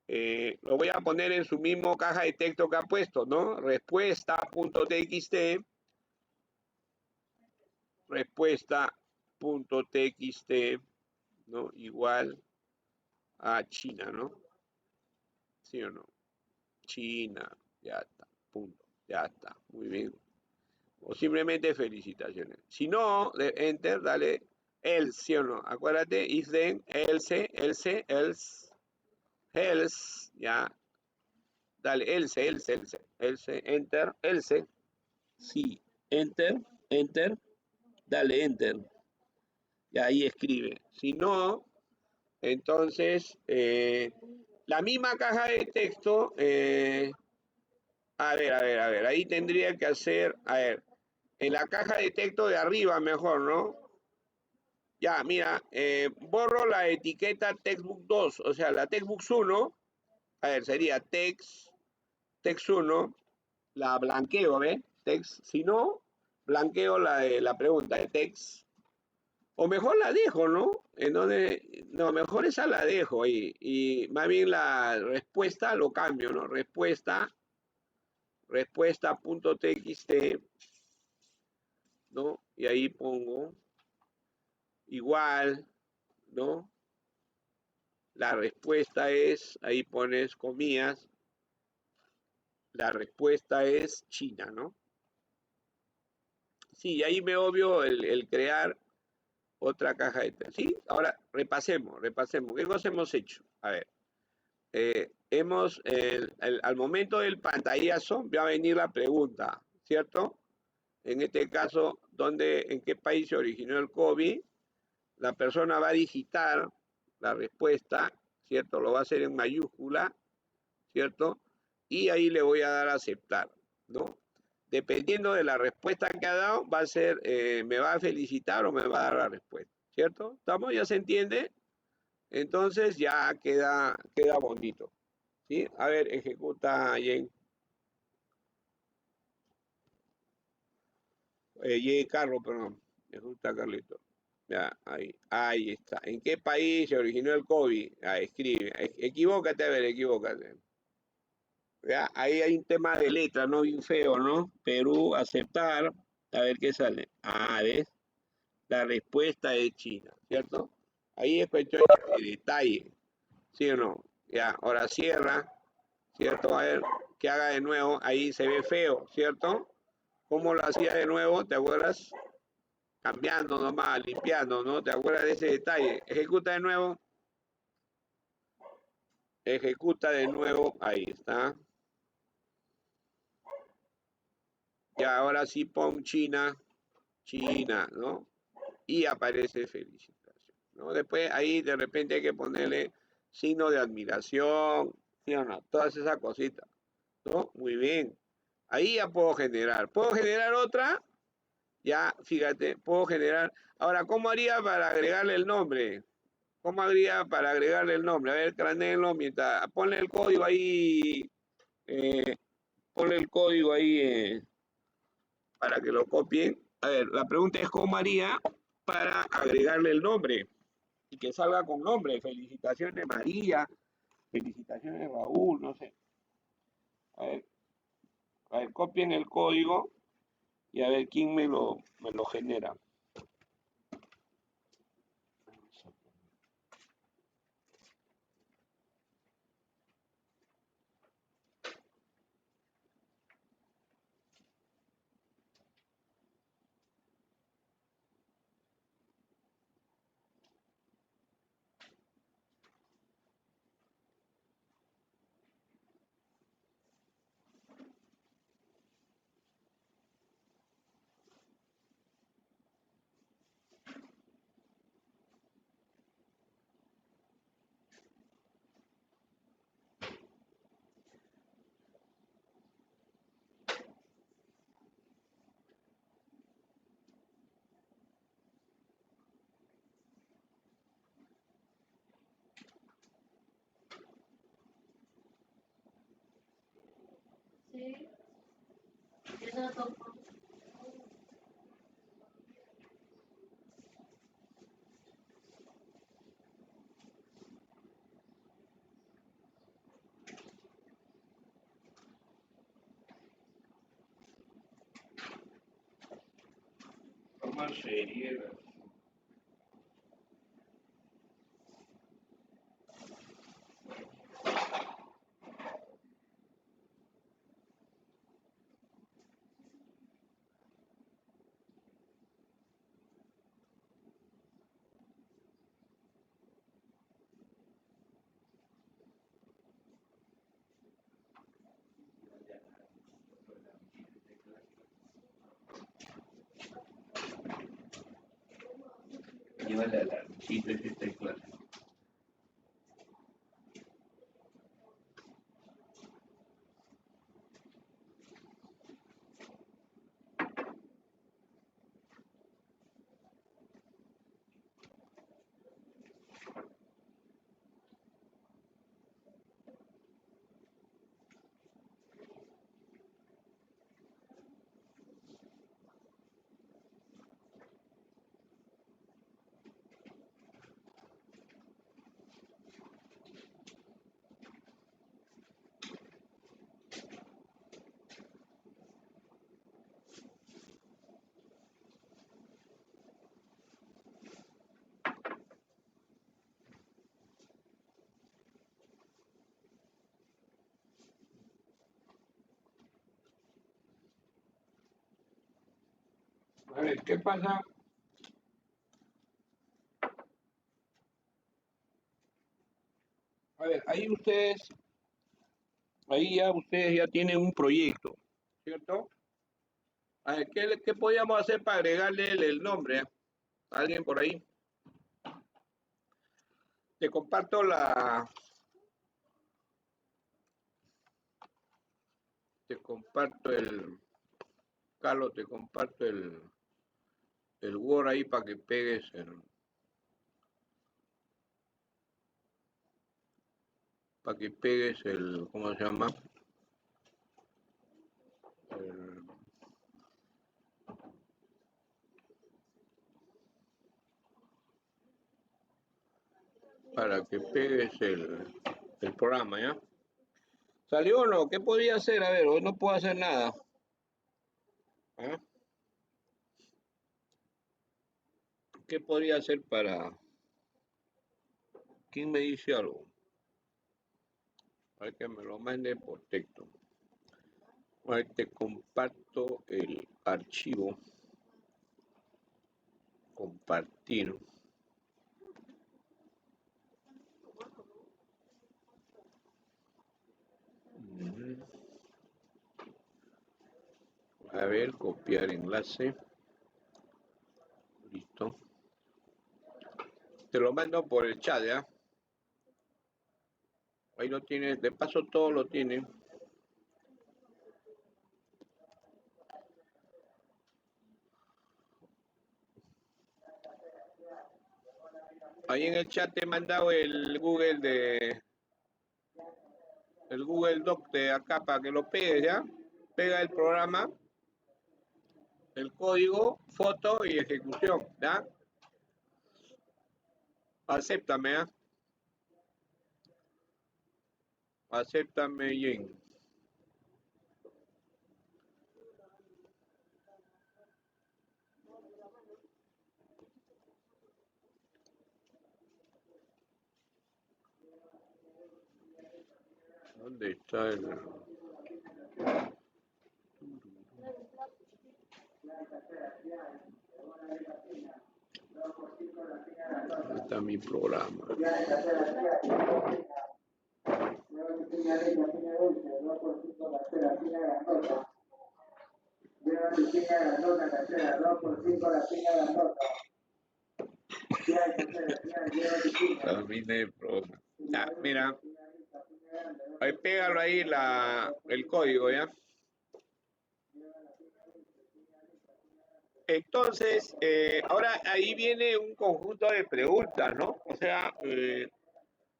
lo voy a poner en su mismo caja de texto que ha puesto, ¿no? Respuesta.txt, ¿no? Igual a China, ¿no? ¿Sí o no? China, ya está, punto, ya está, muy bien. O simplemente felicitaciones. Si no, enter, dale else, ¿sí o no? Acuérdate, if then, else, ya. Dale, else, enter, else, Sí, enter, enter, dale enter. Y ahí escribe. Si no, entonces la misma caja de texto, a ver, ahí tendría que hacer, a ver, en la caja de texto de arriba mejor, ¿no? Ya, mira, borro la etiqueta textbook 2, o sea, la textbook 1, a ver, sería text 1, la blanqueo, ¿ves? Text, si no, blanqueo la pregunta de text, o mejor la dejo, ¿no? En donde, no, mejor esa la dejo y más bien la respuesta lo cambio, ¿no? Respuesta.txt, ¿no? Y ahí pongo igual, ¿no? La respuesta es, ahí pones comillas, la respuesta es China, ¿no? Sí, ahí me obvio el crear otra caja de texto. Sí, ahora repasemos. ¿Qué cosa hemos hecho? A ver, al momento del pantallazo va a venir la pregunta, ¿cierto? En este caso, ¿en qué país se originó el COVID? La persona va a digitar la respuesta, ¿cierto? Lo va a hacer en mayúscula, ¿cierto? Y ahí le voy a dar a aceptar, ¿no? Dependiendo de la respuesta que ha dado, va a ser, me va a felicitar o me va a dar la respuesta, ¿cierto? ¿Estamos? ¿Ya se entiende? Entonces ya queda bonito, ¿sí? A ver, ejecuta, Jen. Carlos, perdón. Ejecuta, Carlito. Ya, ahí está. ¿En qué país se originó el COVID? Ahí, escribe. Equivócate, a ver, equivócate. ¿Ya? Ahí hay un tema de letra, ¿no? Bien feo, ¿no? Perú, aceptar, a ver qué sale. Ah, ¿ves? La respuesta es China, ¿cierto? Ahí es cuestión de detalle, ¿sí o no? Ya, ahora cierra, ¿cierto? A ver, que haga de nuevo, ahí se ve feo, ¿cierto? ¿Cómo lo hacía de nuevo? ¿Te acuerdas? Cambiando nomás, limpiando, ¿no? ¿Te acuerdas de ese detalle? Ejecuta de nuevo, ahí está. Ya, ahora sí pon China, ¿no? Y aparece felicitación, ¿no? Después ahí de repente hay que ponerle signo de admiración, ¿sí o no? Todas esas cositas, ¿no? Muy bien. Ahí ya puedo generar. ¿Puedo generar otra? Ya, fíjate, puedo generar. Ahora, ¿cómo haría para agregarle el nombre? ¿Cómo haría para agregarle el nombre? A ver, cranelo, mientras ponle el código ahí, eh, ponle el código ahí para que lo copien. A ver, la pregunta es ¿cómo haría para agregarle el nombre? Y que salga con nombre. Felicitaciones María, felicitaciones Raúl, no sé. A ver, copien el código y a ver quién me lo genera. Sí, eso todo. ¿Cómo sería? llévale al archito ese está en clase. A ver, ¿qué pasa? A ver, ahí ya ustedes ya tienen un proyecto, ¿cierto? A ver, ¿qué podíamos hacer para agregarle el nombre? ¿Alguien por ahí? Te comparto Carlos, te comparto el Word ahí para que pegues ¿cómo se llama? El- para que pegues el programa, ¿ya? ¿Salió o no? ¿Qué podía hacer? A ver, hoy no puedo hacer nada. ¿Ah? ¿Qué podría hacer para... ¿Quién me dice algo? Hay que me lo mande por texto. Ahí te comparto el archivo. Compartir. A ver, copiar enlace. Listo. Te lo mando por el chat, ¿ya? Ahí lo tienes. De paso todo lo tiene. Ahí en el chat te he mandado el Google Doc de acá para que lo pegues, ¿ya? Pega el programa, el código, foto y ejecución, ¿ya? Acéptame, ¿ya? Acéptame bien. ¿Dónde está el...? ¿Dónde está mi programa? Terminé el programa. Ya, mira. Ahí pégalo ahí el código, ¿ya? Entonces, ahora ahí viene un conjunto de preguntas, ¿no? O sea,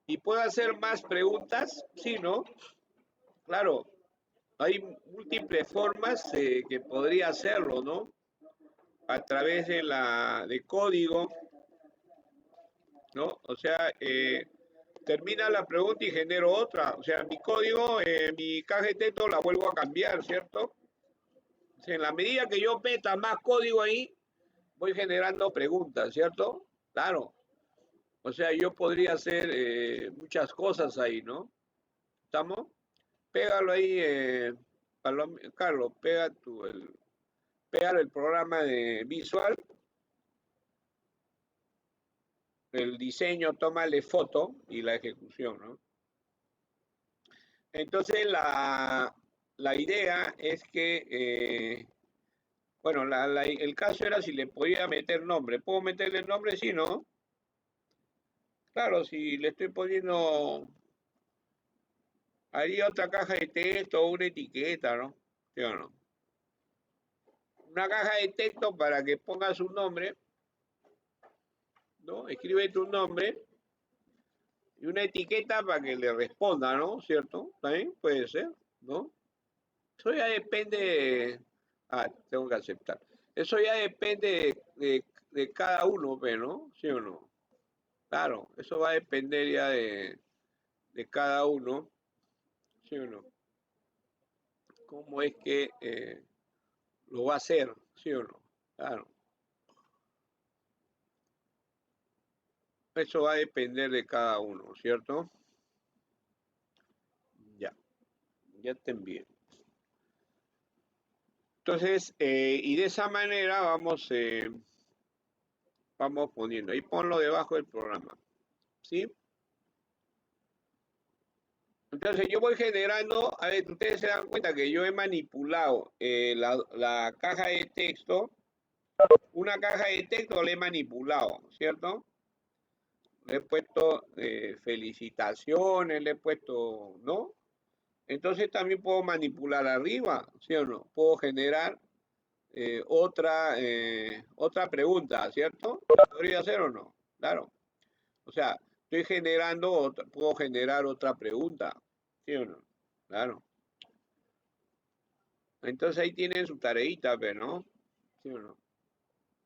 ¿y puedo hacer más preguntas? Sí, ¿no? Claro, hay múltiples formas que podría hacerlo, ¿no? A través de código, ¿no? O sea, termina la pregunta y genero otra. O sea, mi código, mi caja de texto la vuelvo a cambiar, ¿cierto? O sea, en la medida que yo meta más código ahí, voy generando preguntas, ¿cierto? Claro. O sea, yo podría hacer muchas cosas ahí, ¿no? ¿Estamos? Pégalo ahí, Carlos, pégalo el programa de visual, el diseño, tómale foto y la ejecución, ¿no? Entonces, la idea es que Bueno, el caso era si le podía meter nombre. ¿Puedo meterle nombre? Sí, ¿no? Claro, si le estoy poniendo, haría otra caja de texto o una etiqueta, ¿no? ¿Sí o no? Una caja de texto para que pongas un nombre, ¿no? Escribe tu nombre y una etiqueta para que le responda, ¿no? ¿Cierto? También puede ser, ¿no? Eso ya depende. Ah, tengo que aceptar. Eso ya depende de cada uno, ¿no? ¿Sí o no? Claro, eso va a depender ya de cada uno, ¿sí o no? ¿Cómo es que lo va a hacer? ¿Sí o no? Claro. Eso va a depender de cada uno, ¿cierto? Ya, ya te envié. Entonces, y de esa manera vamos poniendo. Ahí ponlo debajo del programa, ¿sí? Entonces yo voy generando, a ver, ustedes se dan cuenta que yo he manipulado la caja de texto, una caja de texto la he manipulado, ¿cierto? Le he puesto felicitaciones, le he puesto, ¿no? Entonces también puedo manipular arriba, ¿sí o no? Puedo generar otra pregunta, ¿cierto? ¿Lo podría hacer o no? Claro. O sea, estoy generando otra, puedo generar otra pregunta, ¿sí o no? Claro. Entonces ahí tienen su tareita, pero ¿no? ¿Sí o no?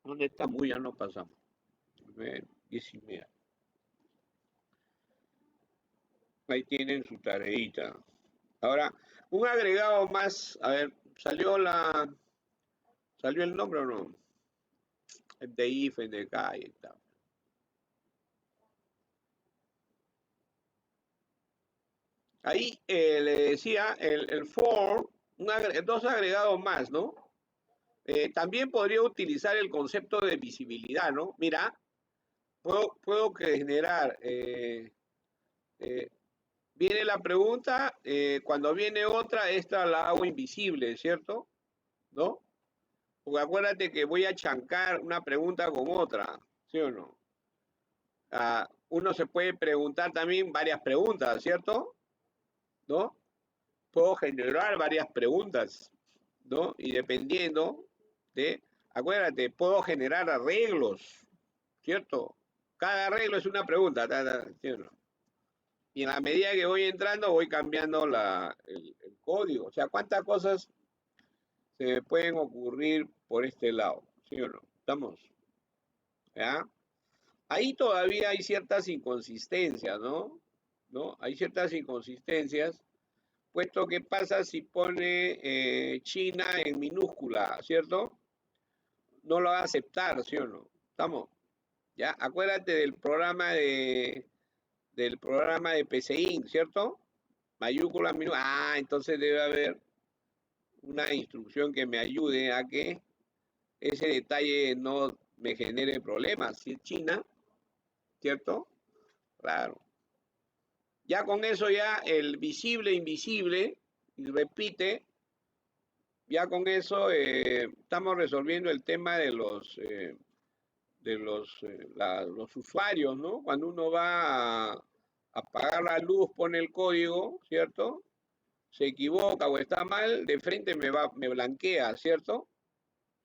¿Dónde está? Uy, ya no pasamos. 10:30. Ahí tienen su tareita. Ahora, un agregado más, a ver, ¿salió el nombre o no? El de if, el de acá, ahí está. Ahí le decía el for, dos agregados más, ¿no? También podría utilizar el concepto de visibilidad, ¿no? Mira, puedo generar, viene la pregunta, cuando viene otra, esta la hago invisible, ¿cierto? ¿No? Porque acuérdate que voy a chancar una pregunta con otra, ¿sí o no? Uno se puede preguntar también varias preguntas, ¿cierto? ¿No? Puedo generar varias preguntas, ¿no? Y dependiendo acuérdate, puedo generar arreglos, ¿cierto? Cada arreglo es una pregunta, ¿cierto? Y en la medida que voy entrando, voy cambiando el código. O sea, ¿cuántas cosas se me pueden ocurrir por este lado? ¿Sí o no? ¿Estamos? ¿Ya? Ahí todavía hay ciertas inconsistencias, ¿no? ¿No? Hay ciertas inconsistencias, puesto que pasa si pone China en minúscula, ¿cierto? No lo va a aceptar, ¿sí o no? ¿Estamos? ¿Ya? Acuérdate del programa de PCIN, ¿cierto? Mayúscula, minúscula. Entonces debe haber una instrucción que me ayude a que ese detalle no me genere problemas. Si es China, ¿cierto? Claro. Ya con eso ya el visible, invisible, y repite, ya con eso estamos resolviendo el tema de los usuarios, ¿no? Cuando uno va a apagar la luz, pone el código, ¿cierto? Se equivoca o está mal, de frente me blanquea, ¿cierto?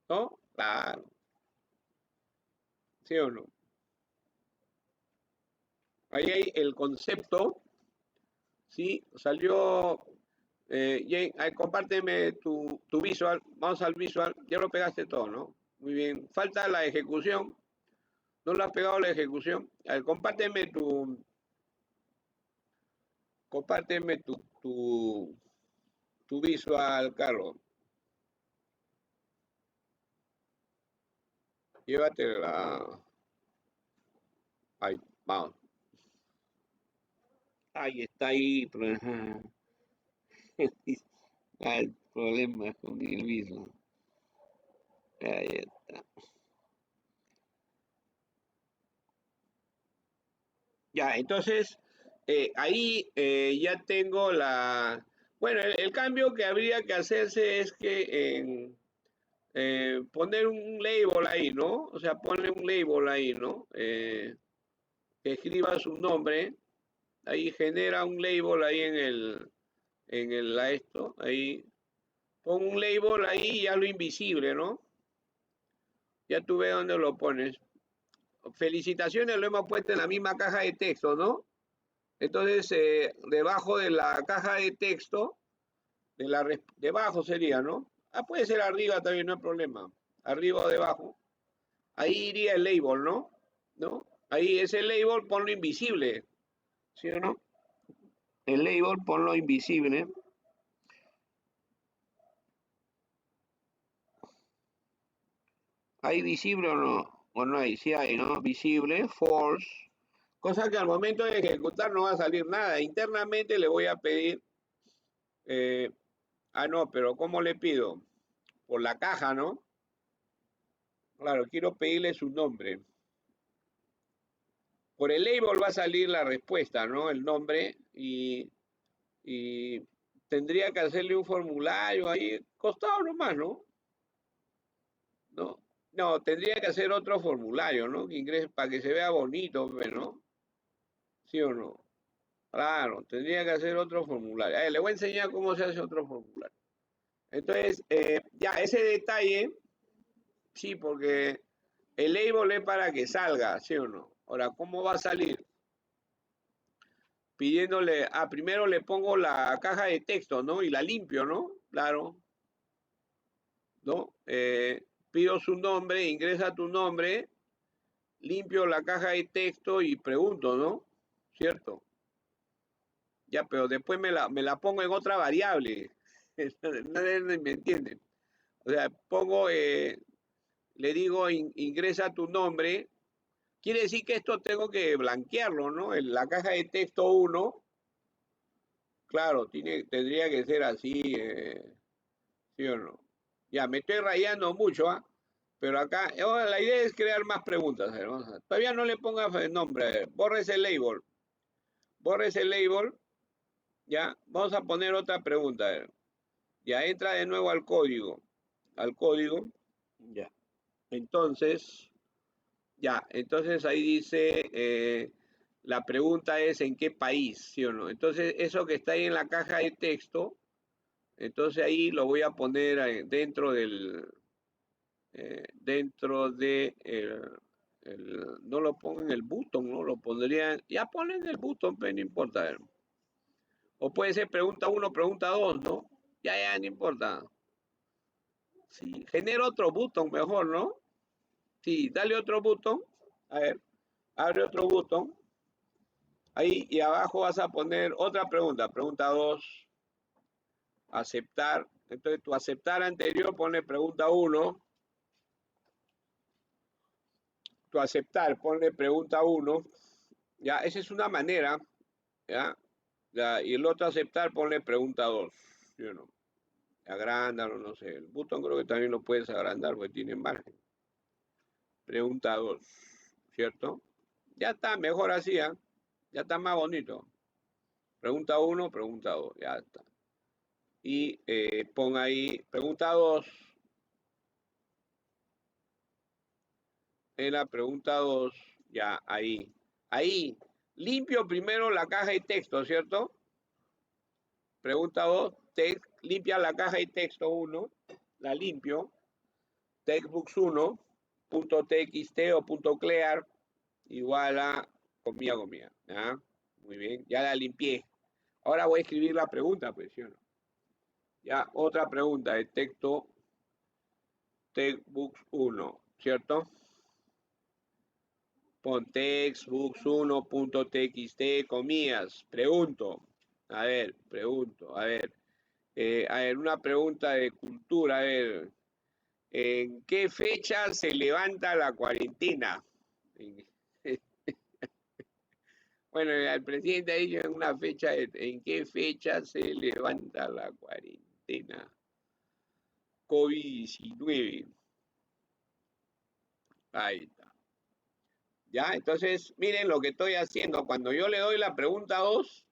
¿No? Claro. ¿Sí o no? Ahí hay el concepto, ¿sí? Salió, Jane, compárteme tu visual, vamos al visual, ya lo pegaste todo, ¿no? Muy bien, falta la ejecución, no lo has pegado la ejecución. A ver, compárteme tu visual, Carlos. Llévatela. Ahí, vamos. Ahí está ahí. Hay problemas con el visual. Ahí está. Ya, entonces, ahí ya tengo Bueno, el cambio que habría que hacerse es que poner un label ahí, ¿no? O sea, ponle un label ahí, ¿no? Que escriba su nombre, ahí genera un label ahí ahí, pon un label ahí y ya lo invisible, ¿no? Ya tú ves dónde lo pones. Felicitaciones, lo hemos puesto en la misma caja de texto, ¿no? Entonces, debajo de la caja de texto, debajo sería, ¿no? Puede ser arriba también, no hay problema. Arriba o debajo. Ahí iría el label, ¿no? ¿No? Ahí ese label ponlo invisible, ¿sí o no? El label ponlo invisible. ¿Hay visible o no? ¿O no hay? Sí hay, ¿no? Visible, false. Cosa que al momento de ejecutar no va a salir nada. Internamente le voy a pedir... no, pero ¿cómo le pido? Por la caja, ¿no? Claro, quiero pedirle su nombre. Por el label va a salir la respuesta, ¿no? El nombre y tendría que hacerle un formulario ahí, costado nomás, ¿no? No, tendría que hacer otro formulario, ¿no? Que ingrese para que se vea bonito, ¿no? ¿Sí o no? Claro, tendría que hacer otro formulario. Le voy a enseñar cómo se hace otro formulario. Entonces, ya, ese detalle, sí, porque el label es para que salga, ¿sí o no? Ahora, ¿cómo va a salir? Pidiéndole, primero le pongo la caja de texto, ¿no? Y la limpio, ¿no? Claro, ¿no? Pido su nombre, ingresa tu nombre, limpio la caja de texto y pregunto, ¿no? ¿Cierto? Ya, pero después me la pongo en otra variable. Nadie me entiende. O sea, pongo, le digo, ingresa tu nombre. Quiere decir que esto tengo que blanquearlo, ¿no? En la caja de texto 1, claro, tendría que ser así, ¿sí o no? Ya, me estoy rayando mucho, ¿ah? Pero acá, la idea es crear más preguntas. A ver, todavía no le pongas el nombre, a ver, borre ese label. Borre ese label, ya. Vamos a poner otra pregunta, a ver. Ya, entra de nuevo al código. Al código, ya. Entonces, ahí dice, la pregunta es ¿en qué país? ¿Sí o no? Entonces, eso que está ahí en la caja de texto, entonces ahí lo voy a poner dentro del, no lo pongo en el botón, no lo pondría, ya ponen el botón, pero no importa. A ver. O puede ser pregunta 1, pregunta 2, ¿no? Ya, no importa. Sí, genera otro botón mejor, ¿no? Sí, dale otro botón. A ver, abre otro botón. Ahí y abajo vas a poner otra pregunta. Pregunta 2, aceptar. Entonces tu aceptar anterior pone pregunta 1. Tu aceptar pone pregunta 1. Ya, esa es una manera. ¿Ya? Ya, y el otro aceptar ponle pregunta 2. ¿Sí o no? Agrándalo, no sé. El botón creo que también lo puedes agrandar porque tiene margen. Pregunta 2. ¿Cierto? Ya está, mejor así, ¿eh? Ya está más bonito. Pregunta 1, pregunta 2, ya está. Y pon ahí, pregunta 2. En la pregunta 2, ya, ahí. Ahí, limpio primero la caja de texto, ¿cierto? Pregunta 2, limpia la caja de texto 1, la limpio. Textbooks1.txt o .clear igual a comilla. ¿Ya? Muy bien, ya la limpié. Ahora voy a escribir la pregunta, pues, ¿sí o no? Ya, otra pregunta de texto textbooks1, ¿cierto? Pon textbooks1.txt, comillas. Pregunto. A ver, una pregunta de cultura. A ver, ¿en qué fecha se levanta la cuarentena? Bueno, el presidente ha dicho en una fecha, ¿en qué fecha se levanta la cuarentena? COVID-19. Ahí está. Ya, entonces, miren lo que estoy haciendo. Cuando yo le doy la pregunta 2,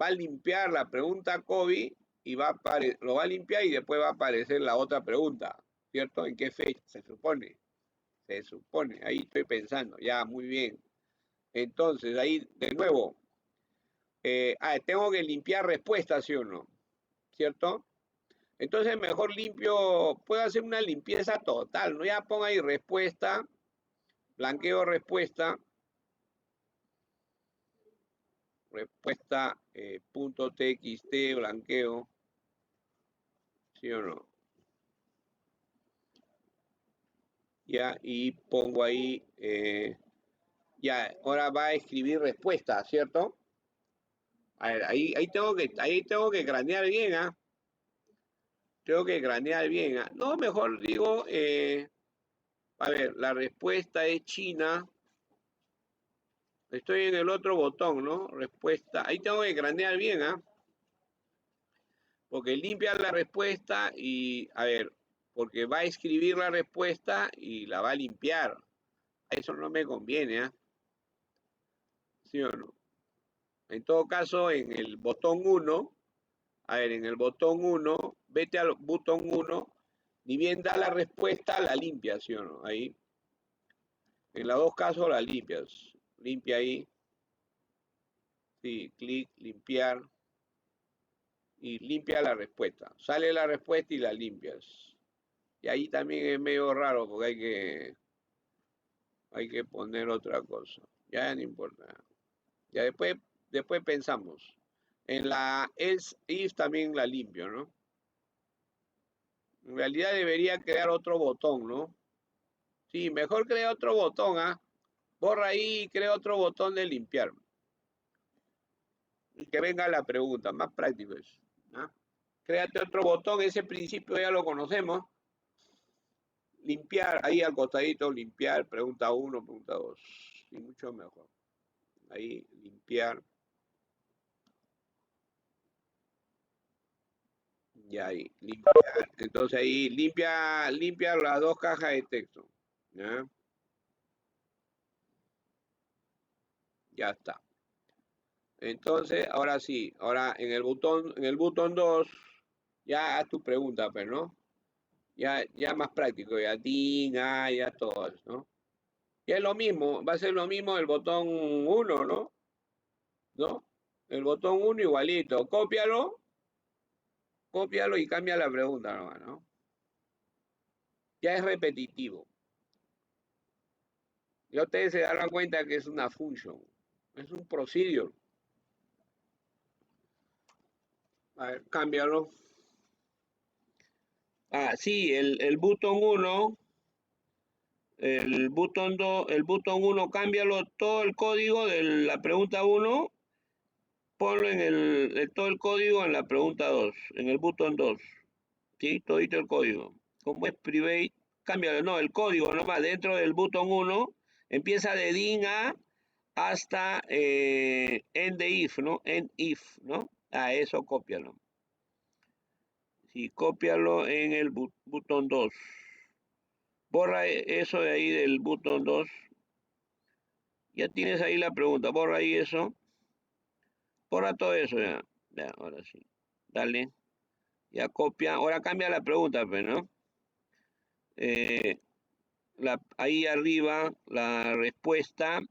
va a limpiar la pregunta COVID y lo va a limpiar y después va a aparecer la otra pregunta. ¿cierto? ¿En qué fecha? Se supone, ahí estoy pensando, ya, muy bien. Entonces, ahí, de nuevo, tengo que limpiar respuesta, ¿sí o no? ¿Cierto? Entonces, mejor limpio, puedo hacer una limpieza total, ¿no? Ya ponga ahí respuesta, blanqueo respuesta, punto txt, blanqueo, ¿sí o no? Ya, y pongo ahí, ya, ahora va a escribir respuesta, ¿cierto? A ver, ahí tengo que cranear bien, ¿ah? Tengo que cranear bien, ¿ah? No, mejor digo, a ver, la respuesta es China. Estoy en el otro botón, ¿no? Respuesta. Ahí tengo que cranear bien, ¿ah? Porque limpia la respuesta y, a ver, porque va a escribir la respuesta y la va a limpiar. Eso no me conviene, ¿ah? ¿Sí o no? En todo caso, en el botón 1, a ver, en el botón 1, vete al botón 1, ni bien da la respuesta, la limpias, ¿sí o no? Ahí. En los dos casos la limpias. Limpia ahí. Sí, clic, limpiar. Y limpia la respuesta. Sale la respuesta y la limpias. Y ahí también es medio raro porque hay que poner otra cosa. Ya no importa. Ya después pensamos. En la else if también la limpio, ¿no? En realidad debería crear otro botón, ¿no? Sí, mejor crea otro botón, ¿ah? Borra ahí y crea otro botón de limpiar. Y que venga la pregunta, más práctico es. ¿Ah? Créate otro botón, ese principio ya lo conocemos. Limpiar, ahí al costadito, limpiar, pregunta 1, pregunta 2. Y mucho mejor. Ahí, limpiar. Y ahí, limpiar. Entonces ahí, limpia las dos cajas de texto. ¿Ya? Ya está. Entonces, ahora sí, ahora en el botón 2, ya haz tu pregunta, pero ¿no? Ya más práctico, ya DINA, ya todo eso, ¿no? Ya es lo mismo, va a ser lo mismo el botón 1, ¿no? ¿No? El botón 1 igualito, cópialo y cambia la pregunta nomás, ¿no? Ya es repetitivo. Ya ustedes se darán cuenta que es una función, es un procedure. A ver, cámbialo. Ah, sí, el botón 1, el botón 2, el botón 1, cámbialo todo el código de la pregunta 1, ponlo en todo el código en la pregunta 2, en el botón 2. ¿Sí? Todito el código. Como es private, cámbialo, no, el código nomás, dentro del botón 1, empieza de DIN A hasta end de if, ¿no? End if, ¿no? Ah, eso cópialo. Sí, cópialo en el botón 2. Borra eso de ahí del botón 2. Ya tienes ahí la pregunta, borra ahí eso. Borra todo eso ya. Ya, ahora sí. Dale. Ya copia. Ahora cambia la pregunta, pues, ¿no? Ahí arriba, la respuesta. A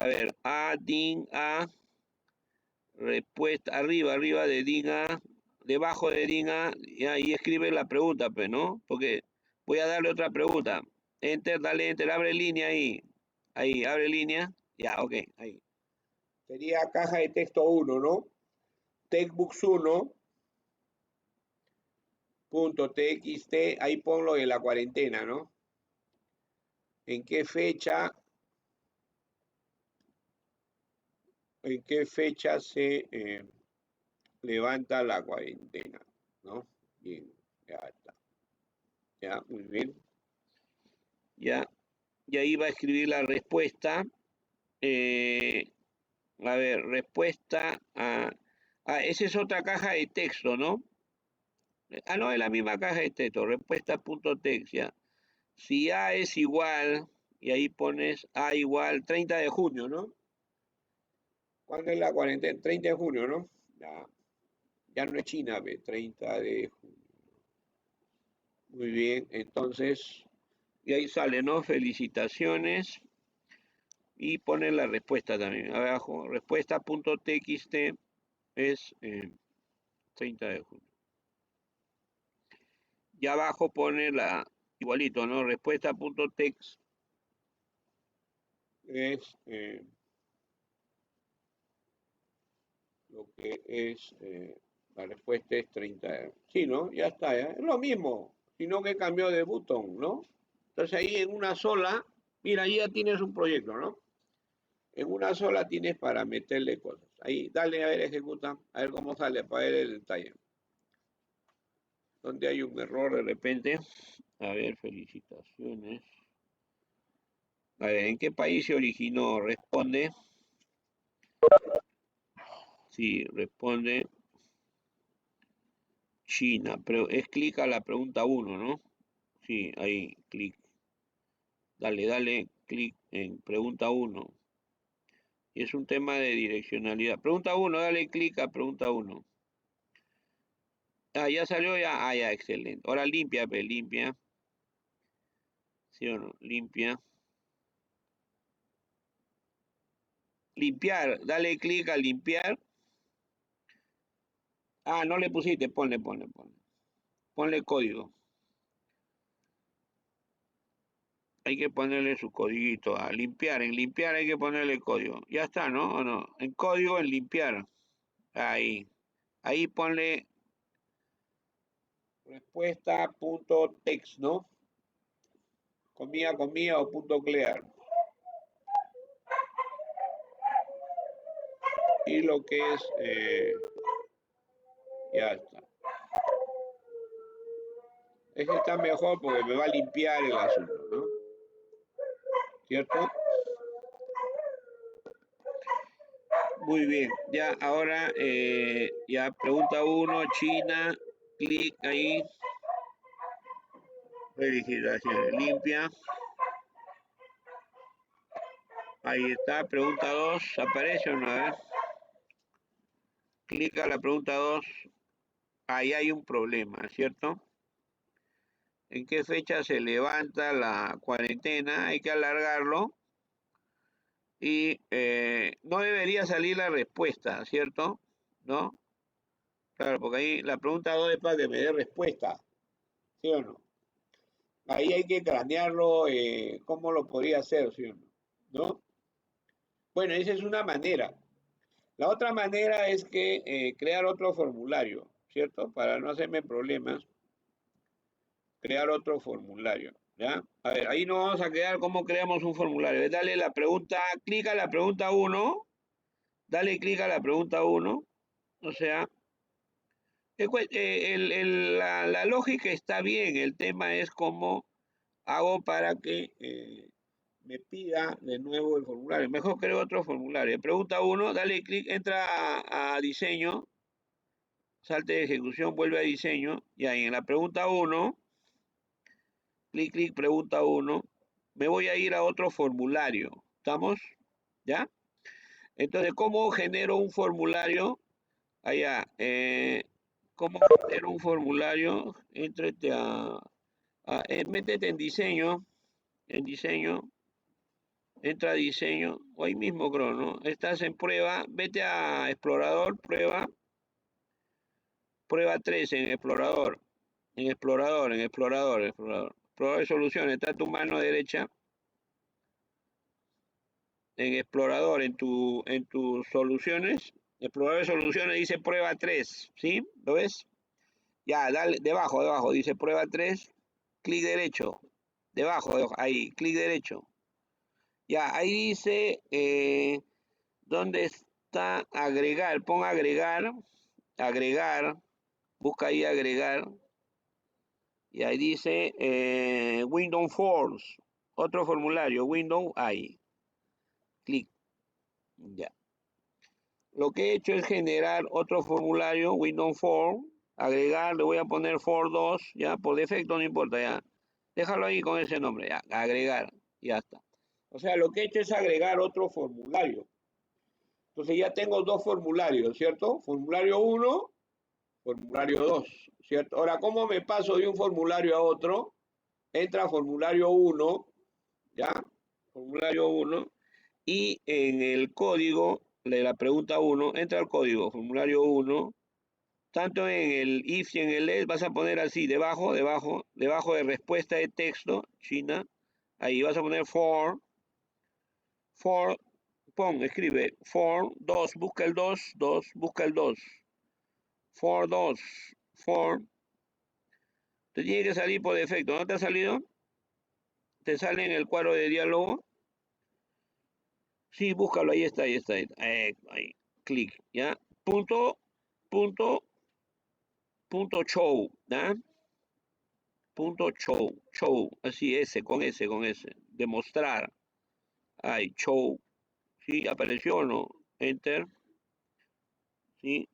ver, DIN A. Respuesta, arriba de DIN A. Debajo de DIN A. Y ahí escribe la pregunta, pues, ¿no? Porque voy a darle otra pregunta. Enter, dale enter, abre línea ahí. Ahí, abre línea. Ya, ok, ahí. Sería caja de texto 1, ¿no? Textbooks 1. .txt, ahí ponlo de la cuarentena, ¿no? ¿En qué fecha se levanta la cuarentena? ¿No? Bien, ya está. Ya, muy bien. Ya, y ahí va a escribir la respuesta. A ver, respuesta a... esa es otra caja de texto, ¿no? Ah, no, es la misma caja de texto, respuesta.text, ya. Si A es igual, y ahí pones A igual 30 de junio, ¿no? ¿Cuándo es la cuarentena? 30 de junio, ¿no? Ya no es China, 30 de junio. Muy bien, entonces, y ahí sale, ¿no? Felicitaciones. Y pone la respuesta también. Abajo, respuesta.txt es 30 de junio. Y abajo pone la, igualito, ¿no? Respuesta.text es lo que es, la respuesta es 30 de... Sí, ¿no? Ya está, ya. Es lo mismo, sino que cambió de botón, ¿no? Entonces ahí en una sola, mira, ahí ya tienes un proyecto, ¿no? En una sola tienes para meterle cosas. Ahí, dale a ver, ejecuta, a ver cómo sale, para ver el detalle. Donde hay un error de repente. A ver, felicitaciones. A ver, ¿en qué país se originó? Responde. Sí, responde China. Pero es clic a la pregunta 1, ¿no? Sí, ahí, clic. Dale, clic en pregunta 1. Y es un tema de direccionalidad. Pregunta 1, dale clic a pregunta 1. Ah, ya salió ya. Ah, ya, excelente. Ahora limpia, limpia. ¿Sí o no? Limpia. Limpiar, dale clic a limpiar. Ah, no le pusiste, ponle. Ponle código. Hay que ponerle su codiguito a limpiar. En limpiar hay que ponerle código. Ya está, ¿no? ¿O no? En código, en limpiar. Ahí. Ahí ponle respuesta.text, ¿no? Comía o punto clear. Y lo que es... ya está. Es que está mejor porque me va a limpiar el asunto, ¿no? ¿Cierto? Muy bien, ya ahora ya pregunta 1, China, clic ahí, felicitaciones, limpia. Ahí está, pregunta 2, ¿aparece o no? A ver. Clic a la pregunta 2, ahí hay un problema, ¿cierto? ¿En qué fecha se levanta la cuarentena? Hay que alargarlo. Y no debería salir la respuesta, ¿cierto? ¿No? Claro, porque ahí la pregunta 2 es para que me dé respuesta, ¿sí o no? Ahí hay que cranearlo, cómo lo podría hacer, ¿sí o no? ¿No? Bueno, esa es una manera. La otra manera es que crear otro formulario, ¿cierto? Para no hacerme problemas, crear otro formulario, ¿ya? A ver, ahí nos vamos a crear cómo creamos un formulario. Dale la pregunta, clic a la pregunta 1, dale clic a la pregunta 1, o sea, la lógica está bien, el tema es cómo hago para que me pida de nuevo el formulario. Mejor creo otro formulario. Pregunta 1, dale clic, entra a diseño, salte de ejecución, vuelve a diseño, y ahí en la pregunta 1, clic, pregunta 1, me voy a ir a otro formulario. ¿Estamos? ¿Ya? Entonces, ¿cómo genero un formulario? Allá, ¿cómo genero un formulario? Éntrate métete en diseño, entra a diseño, o ahí mismo creo, ¿no? Estás en prueba, vete a explorador, prueba 3 en explorador, explorador de soluciones, está a tu mano derecha, en explorador, en tus soluciones, explorador de soluciones dice prueba 3, ¿sí? ¿Lo ves? Ya, dale, debajo, dice prueba 3, clic derecho, debajo, ahí, clic derecho. Ya, ahí dice, ¿dónde está agregar? Pon agregar, busca ahí agregar, y ahí dice Windows Forms, otro formulario, Windows, ahí, clic, ya. Lo que he hecho es generar otro formulario, Windows Form, agregar, le voy a poner Form 2, ya, por defecto no importa, ya. Déjalo ahí con ese nombre, ya, agregar, ya está. O sea, lo que he hecho es agregar otro formulario. Entonces ya tengo 2 formularios, ¿cierto? Formulario 1 Formulario 2, ¿cierto? Ahora, ¿cómo me paso de un formulario a otro? Entra formulario 1, ¿ya? Formulario 1, y en el código de la pregunta 1, entra el código, formulario 1, tanto en el if y en el else vas a poner así, debajo de respuesta de texto, China, ahí vas a poner for, escribe for 2, busca el 2, busca el 2, for 2, for, te tiene que salir por defecto, ¿no te ha salido? ¿Te sale en el cuadro de diálogo? Sí, búscalo, ahí está, ahí, clic, ¿ya? Punto, show, ¿ya? Punto show, así, con ese, demostrar, ahí, show, ¿sí? ¿Apareció o no? Enter, ¿sí?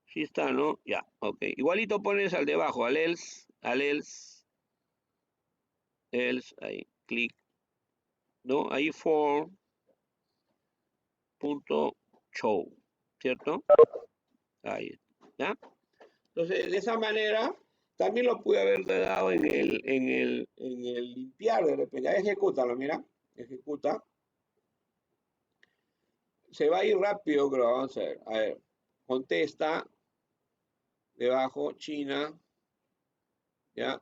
Sí está, ¿no? Ya, ok. Igualito pones al debajo, al else, ahí, clic, ¿no? Ahí for, punto show, ¿cierto? Ahí, ¿ya? Entonces, de esa manera, también lo pude haber dado en el limpiar de repente. Ahí ejecútalo, mira, ejecuta. Se va a ir rápido, pero vamos a ver. A ver, contesta, debajo, China, ¿ya?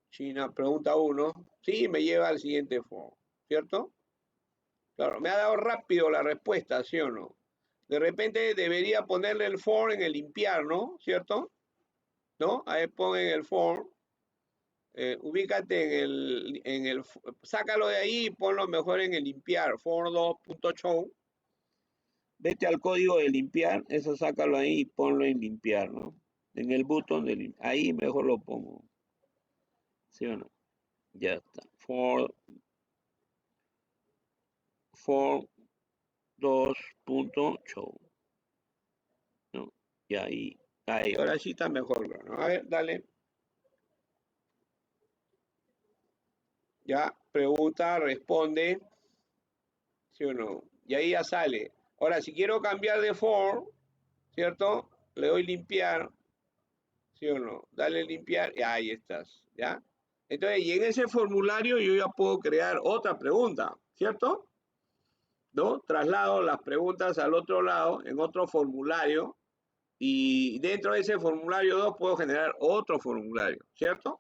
China, pregunta 1. Sí, me lleva al siguiente foro, ¿cierto? Claro, me ha dado rápido la respuesta, ¿sí o no? De repente debería ponerle el for en el limpiar, ¿no? ¿Cierto? ¿No? Ahí ponen el for. Ubícate sácalo de ahí y ponlo mejor en el limpiar, for2.show. Vete al código de limpiar, eso sácalo ahí y ponlo en limpiar, ¿no? En el botón de limpiar, ahí mejor lo pongo. ¿Sí o no? Ya está. For2.show. ¿No? Y ahí, ahora sí está mejor, ¿no? A ver, dale. Ya, pregunta, responde, ¿sí o no? Y ahí ya sale. Ahora, si quiero cambiar de for, ¿cierto? Le doy limpiar, ¿sí o no? Dale limpiar y ahí estás, ¿ya? Entonces, y en ese formulario yo ya puedo crear otra pregunta, ¿cierto? ¿No? Traslado las preguntas al otro lado, en otro formulario, y dentro de ese formulario 2 puedo generar otro formulario, ¿cierto?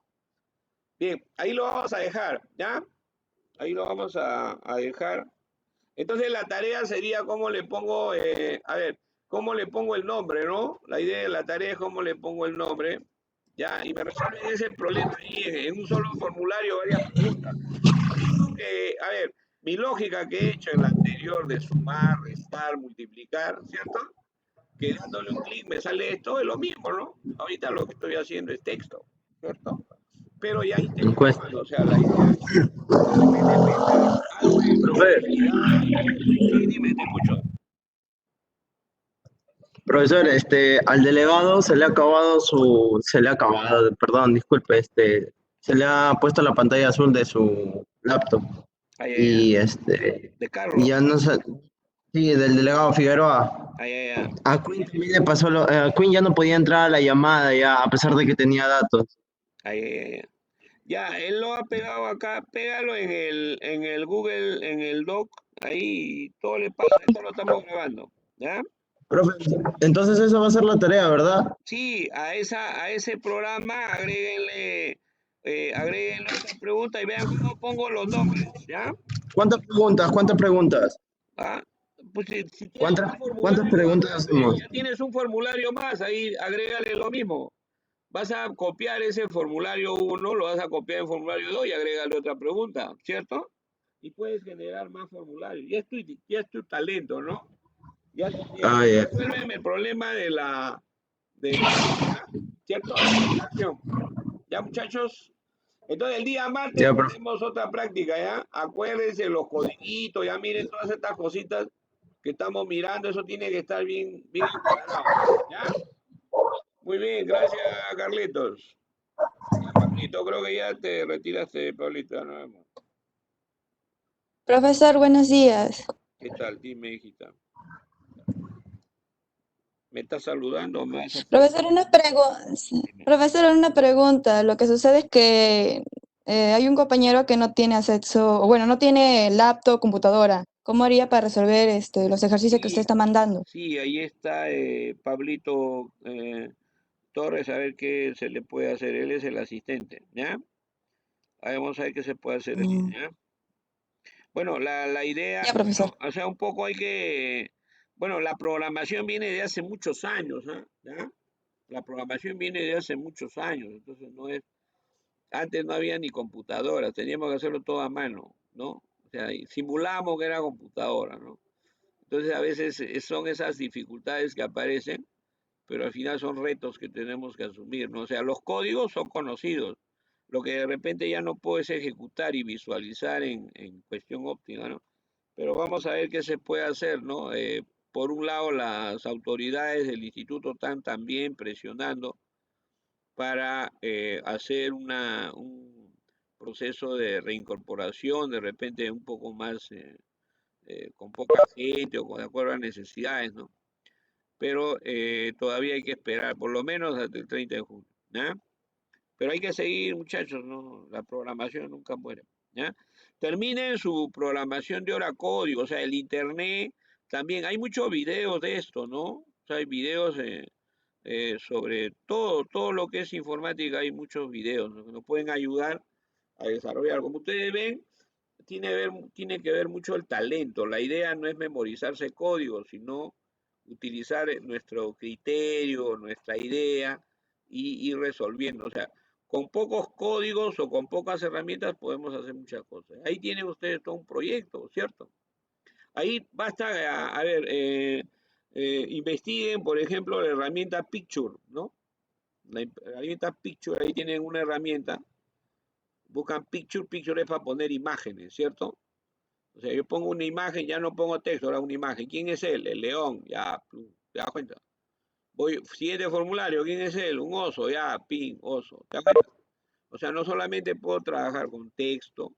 Bien, ahí lo vamos a dejar, ¿ya? Ahí lo vamos a dejar. Entonces la tarea sería cómo le pongo, a ver, cómo le pongo el nombre, ¿no? La idea de la tarea es cómo le pongo el nombre, ¿ya? Y me resuelven ese problema ahí en un solo formulario, varias preguntas. A ver, mi lógica que he hecho en la anterior de sumar, restar, multiplicar, ¿cierto? Que dándole un clic me sale esto, es lo mismo, ¿no? Ahorita lo que estoy haciendo es texto, ¿cierto? Pero ya intelectual, o sea, la idea es de repente pensar algo de Profe, complejidad. Sí, dime, te escucho. profesor, al delegado perdón, disculpe, se le ha puesto la pantalla azul de su laptop Ay, ay, y ay. De y Carlos. ya no sé, sí, del delegado Figueroa. Ay, ay, ay. A Quinn también le pasó a Quinn ya no podía entrar a la llamada ya, a pesar de que tenía datos. Ay, ay, ay. Ya, él lo ha pegado acá, pégalo en el Google, en el Doc, ahí y todo le pasa, esto lo estamos grabando, ¿ya? Profe, entonces esa va a ser la tarea, ¿verdad? Sí, a ese programa agréguenle esa pregunta y vean cómo pongo los nombres, ¿ya? ¿Cuántas preguntas? ¿Cuántas preguntas? Ah, pues si tienes ¿Cuántas, un cuántas formulario, preguntas hacemos? ya tienes un formulario más, ahí agrégale lo mismo. Vas a copiar ese formulario 1, lo vas a copiar en formulario 2 y agrégale otra pregunta, ¿cierto? Y puedes generar más formularios. Ya es tu talento, ¿no? Ya es tu tiempo. Ah, ya. Resuélveme el problema ¿cierto? La aplicación. ¿Ya, muchachos? Entonces, el día martes Ya, profe. tenemos otra práctica, ¿ya? Acuérdense los codiguitos, ya miren todas estas cositas que estamos mirando, eso tiene que estar bien, bien aclarado, ¿ya? Muy bien, gracias, Carlitos. Ya, Pablito, creo que ya te retiraste, Pablito, nos vemos. Profesor, buenos días. ¿Qué tal? Dime, hijita. ¿Me estás saludando? ¿Me vas a Profesor, profesor, una pregunta. Lo que sucede es que hay un compañero que no tiene acceso, o bueno, no tiene laptop, computadora. ¿Cómo haría para resolver los ejercicios que usted Sí, está mandando? sí, ahí está Pablito Torres, a ver qué se le puede hacer. Él es el asistente, ¿ya? Ahí vamos a ver qué se puede hacer, Mm, ¿ya? Bueno, la idea, ya, profesor. o sea, un poco hay que, bueno, la programación viene de hace muchos años, ¿ah? ¿Ya? La programación viene de hace muchos años, entonces no es, antes no había ni computadoras, teníamos que hacerlo todo a mano, ¿no? O sea, y simulamos que era computadora, ¿no? Entonces a veces son esas dificultades que aparecen, pero al final son retos que tenemos que asumir, ¿no? O sea, los códigos son conocidos, lo que de repente ya no puedes ejecutar y visualizar en cuestión óptima, ¿no? Pero vamos a ver qué se puede hacer, ¿no? Por un lado, las autoridades del instituto están también presionando para hacer un proceso de reincorporación, de repente un poco más, con poca gente o de acuerdo a necesidades, ¿no? Pero todavía hay que esperar, por lo menos hasta el 30 de junio, ¿ya? Pero hay que seguir, muchachos, ¿no? La programación nunca muere, ¿ya? Terminen su programación de hora código, o sea, el internet también. Hay muchos videos de esto, ¿no? O sea, hay videos sobre todo lo que es informática, hay muchos videos, ¿no? Que nos pueden ayudar a desarrollar. Como ustedes ven, tiene que ver mucho el talento. La idea no es memorizarse códigos, sino utilizar nuestro criterio, nuestra idea y ir resolviendo. O sea, con pocos códigos o con pocas herramientas podemos hacer muchas cosas. Ahí tienen ustedes todo un proyecto, ¿cierto? Ahí basta, a ver, investiguen, por ejemplo, la herramienta Picture, ¿no? La herramienta Picture, ahí tienen una herramienta, buscan Picture, Picture es para poner imágenes, ¿cierto? O sea, yo pongo una imagen, ya no pongo texto, ahora una imagen. ¿Quién es él? El león, ya, ¿te das cuenta? Voy, siguiente formulario, ¿quién es él? Un oso, ya, pin, oso. ¿Te das cuenta? O sea, no solamente puedo trabajar con texto,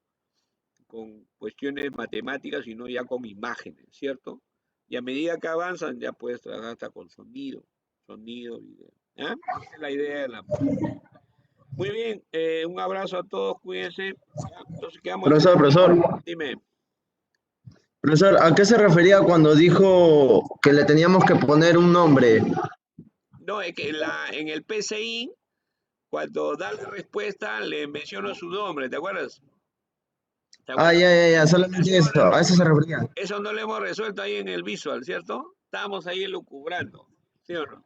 con cuestiones matemáticas, sino ya con imágenes, ¿cierto? Y a medida que avanzan, ya puedes trabajar hasta con sonido, video. ¿Ya? Esa es la idea de la programación. Muy bien, un abrazo a todos, cuídense. ¿Ya? Entonces quedamos en Profesor, dime. profesor, ¿a qué se refería cuando dijo que le teníamos que poner un nombre? No, es que en el PCI, cuando da la respuesta, le menciono su nombre, ¿te acuerdas? ¿Te Ah, acuerdas? ya, solamente eso, a eso se refería. Eso no lo hemos resuelto ahí en el visual, ¿cierto? Estábamos ahí elucubrando, ¿sí o no?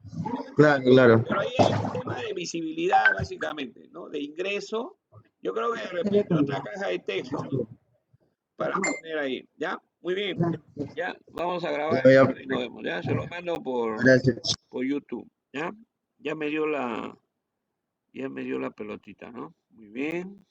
Claro. Pero ahí hay un tema de visibilidad, básicamente, ¿no? De ingreso. Yo creo que de repente otra caja de texto para poner ahí, ¿ya? Muy bien, ya, vamos a grabar Ya, y nos vemos, ¿ya? Se lo mando gracias. por YouTube, ¿ya? Ya me dio la pelotita, ¿no? Muy bien.